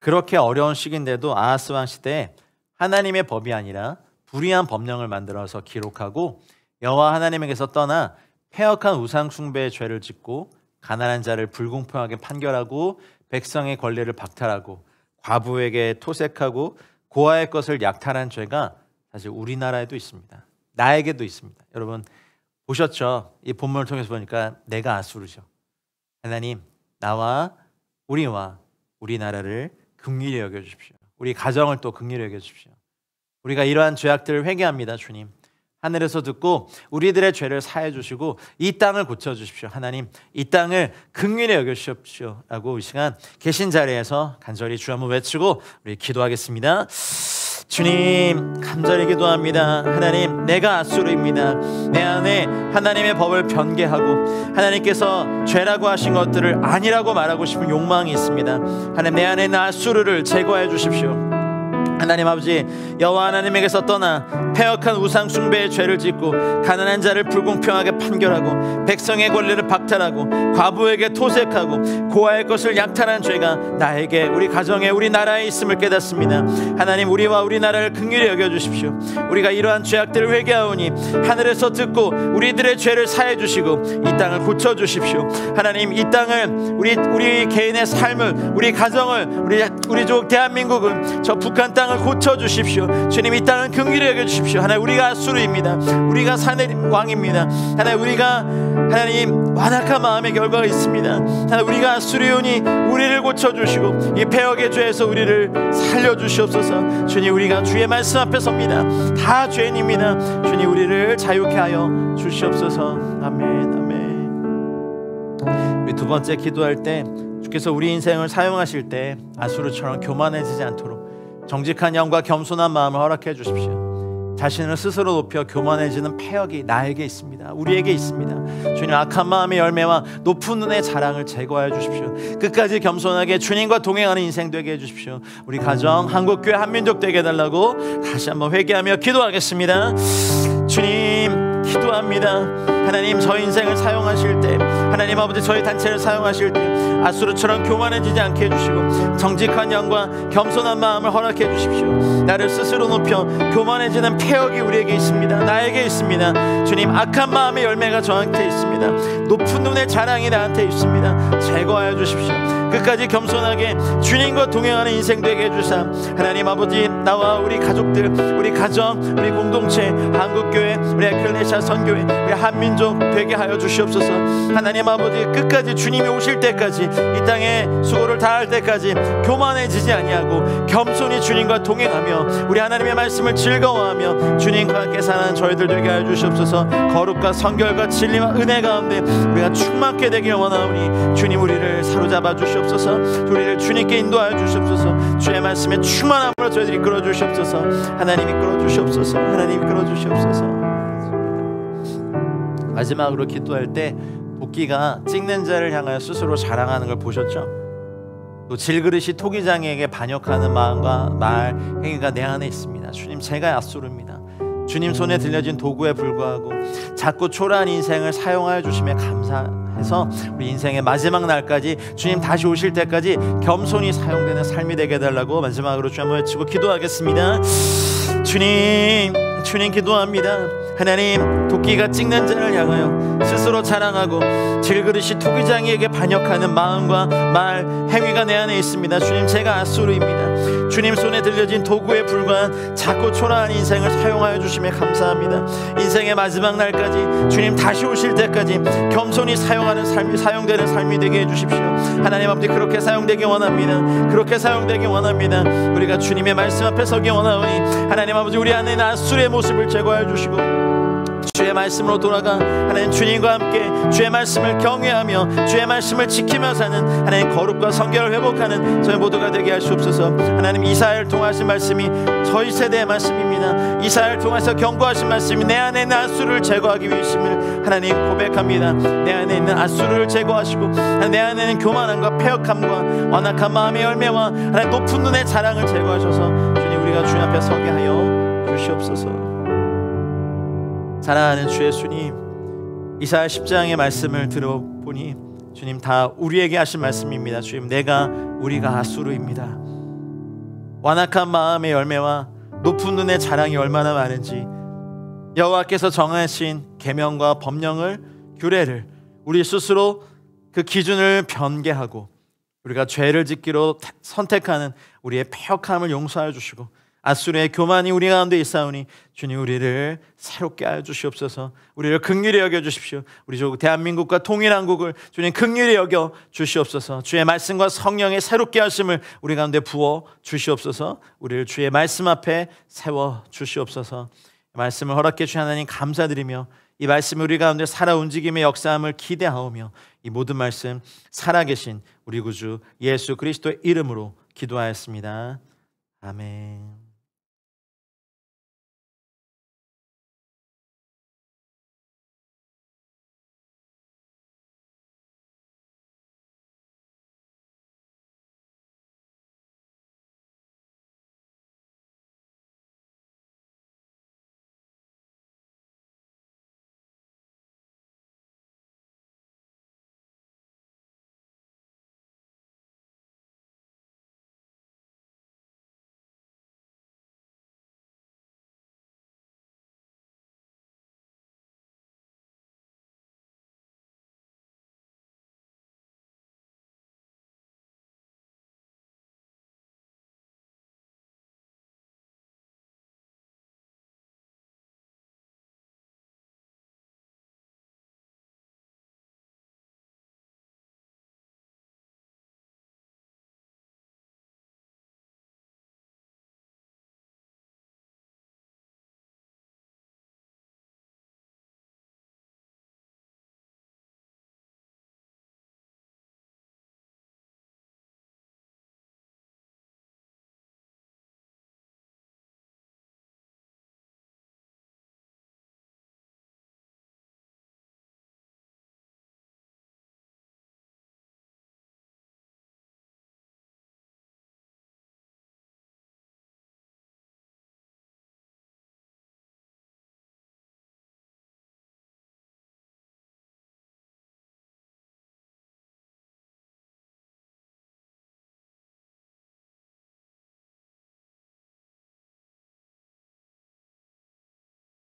Speaker 1: 그렇게 어려운 시기인데도 아하스 왕 시대에 하나님의 법이 아니라 불의한 법령을 만들어서 기록하고 여호와 하나님에게서 떠나 패역한 우상 숭배의 죄를 짓고 가난한 자를 불공평하게 판결하고 백성의 권리를 박탈하고 과부에게 토색하고 고아의 것을 약탈한 죄가 사실 우리나라에도 있습니다. 나에게도 있습니다. 여러분 보셨죠? 이 본문을 통해서 보니까 내가 아수르죠. 하나님, 나와 우리와 우리나라를 긍휼히 여겨주십시오. 우리 가정을 또 긍휼히 여겨주십시오. 우리가 이러한 죄악들을 회개합니다. 주님, 하늘에서 듣고 우리들의 죄를 사해 주시고 이 땅을 고쳐주십시오. 하나님, 이 땅을 긍휼히 여겨주십시오 라고 이 시간 계신 자리에서 간절히 주 한번 외치고 우리 기도하겠습니다. 주님, 간절히 기도합니다. 하나님, 내가 아수르입니다. 내 안에 하나님의 법을 변개하고 하나님께서 죄라고 하신 것들을 아니라고 말하고 싶은 욕망이 있습니다. 하나님, 내 안에 있는 아수르를 제거해 주십시오. 하나님 아버지, 여호와 하나님에게서 떠나 패역한 우상 숭배의 죄를 짓고 가난한 자를 불공평하게 판결하고 백성의 권리를 박탈하고 과부에게 토색하고 고아의 것을 약탈한 죄가 나에게, 우리 가정에, 우리 나라에 있음을 깨닫습니다. 하나님, 우리와 우리나라를 긍휼히 여겨주십시오. 우리가 이러한 죄악들을 회개하오니 하늘에서 듣고 우리들의 죄를 사해 주시고 이 땅을 고쳐주십시오. 하나님, 이 땅을 우리 개인의 삶을, 우리 가정을, 우리 족 대한민국을, 저 북한 땅을 고쳐주십시오. 주님, 이 땅을 긍휼히 여겨주십시오. 하나님, 우리가 아수르입니다. 우리가 산의 왕입니다. 하나님, 우리가 하나님 완악한 마음의 결과가 있습니다. 하나님, 우리가 아수르오니 우리를 고쳐주시고 이 패역의 죄에서 우리를 살려주시옵소서. 주님, 우리가 주의 말씀 앞에 섭니다. 다 죄인입니다. 주님, 우리를 자유케 하여 주시옵소서. 아멘, 아멘. 우리 두 번째 기도할 때 주께서 우리 인생을 사용하실 때 아수르처럼 교만해지지 않도록 정직한 영과 겸손한 마음을 허락해 주십시오. 자신을 스스로 높여 교만해지는 패역이 나에게 있습니다. 우리에게 있습니다. 주님, 악한 마음의 열매와 높은 눈의 자랑을 제거해 주십시오. 끝까지 겸손하게 주님과 동행하는 인생 되게 해주십시오. 우리 가정, 한국교회, 한민족 되게 해달라고 다시 한번 회개하며 기도하겠습니다. 주님, 기도합니다. 하나님, 저희 인생을 사용하실 때, 하나님 아버지, 저희 단체를 사용하실 때 아수르처럼 교만해지지 않게 해주시고 정직한 영과 겸손한 마음을 허락해 주십시오. 나를 스스로 높여 교만해지는 패역이 우리에게 있습니다. 나에게 있습니다. 주님, 악한 마음의 열매가 저한테 있습니다. 높은 눈의 자랑이 나한테 있습니다. 제거하여 주십시오. 끝까지 겸손하게 주님과 동행하는 인생 되게 해주사 하나님 아버지, 나와 우리 가족들, 우리 가정, 우리 공동체, 한국교회, 우리 에클레시아 선교회, 우리 한민족 되게 하여 주시옵소서. 하나님 아버지, 끝까지 주님이 오실 때까지, 이 땅에 수고를 다할 때까지 교만해지지 아니하고 겸손히 주님과 동행하며 우리 하나님의 말씀을 즐거워하며 주님과 함께 사는 저희들 되게 하여 주시옵소서. 거룩과 성결과 진리와 은혜 가운데 우리가 충만케 되길 원하오니 주님, 우리를 사로잡아 주시옵소서. 우리를 주님께 인도하여 주시옵소서. 주의 말씀에 충만함으로 저희들이 이끌어 주시옵소서. 하나님 이끌어 주시옵소서. 하나님 이끌어 주시옵소서. 마지막으로 기도할 때 도끼가 찍는 자를 향하여 스스로 자랑하는 걸 보셨죠? 또 질그릇이 토기장에게 반역하는 마음과 말, 행위가 내 안에 있습니다. 주님, 제가 아수르입니다. 주님 손에 들려진 도구에 불과하고 자꾸 초라한 인생을 사용하여 주심에 감사합니다. 해서 우리 인생의 마지막 날까지 주님 다시 오실 때까지 겸손히 사용되는 삶이 되게 해달라고 마지막으로 주 한번 외치고 기도하겠습니다. 주님 기도합니다. 하나님, 도끼가 찍는 자를 향하여 스스로 자랑하고 질그릇이 투기장이에게 반역하는 마음과 말, 행위가 내 안에 있습니다. 주님, 제가 앗수르입니다. 주님 손에 들려진 도구에 불과한 작고 초라한 인생을 사용하여 주심에 감사합니다. 인생의 마지막 날까지 주님 다시 오실 때까지 겸손히 사용하는 삶이, 사용되는 삶이 되게 해주십시오. 하나님 아버지, 그렇게 사용되기 원합니다. 그렇게 사용되기 원합니다. 우리가 주님의 말씀 앞에 서기 원하오니 하나님 아버지, 우리 안에 있는 앗수르의 모습을 제거해 주시고 주의 말씀으로 돌아가 하나님 주님과 함께 주의 말씀을 경외하며 주의 말씀을 지키며 사는 하나님 거룩과 성결을 회복하는 저희 모두가 되게 하시옵소서. 하나님, 이사야를 통하신 말씀이 저희 세대의 말씀입니다. 이사야를 통해서 경고하신 말씀이 내 안에 있는 앗수르를 제거하기 위해심을 하나님 고백합니다. 내 안에 있는 앗수르를 제거하시고 내 안에 있는 교만함과 패역함과 완악한 마음의 열매와 하나님 높은 눈의 자랑을 제거하셔서 주님, 우리가 주님 앞에 서게 하여 주시옵소서. 사랑하는 주 예수님, 이사야 10장의 말씀을 들어보니 주님, 다 우리에게 하신 말씀입니다. 주님, 우리가 앗수르입니다. 완악한 마음의 열매와 높은 눈의 자랑이 얼마나 많은지 여호와께서 정하신 계명과 법령을, 규례를 우리 스스로 그 기준을 변개하고 우리가 죄를 짓기로 선택하는 우리의 패역함을 용서하여 주시고 앗수르의 교만이 우리 가운데 있사오니 주님, 우리를 새롭게 하여 주시옵소서. 우리를 긍휼히 여겨 주십시오. 우리 조국 대한민국과 통일한국을 주님 긍휼히 여겨 주시옵소서. 주의 말씀과 성령의 새롭게 하심을 우리 가운데 부어 주시옵소서. 우리를 주의 말씀 앞에 세워 주시옵소서. 말씀을 허락해 주신 하나님 감사드리며 이 말씀이 우리 가운데 살아 움직임의 역사함을 기대하오며 이 모든 말씀 살아계신 우리 구주 예수 그리스도의 이름으로 기도하였습니다. 아멘.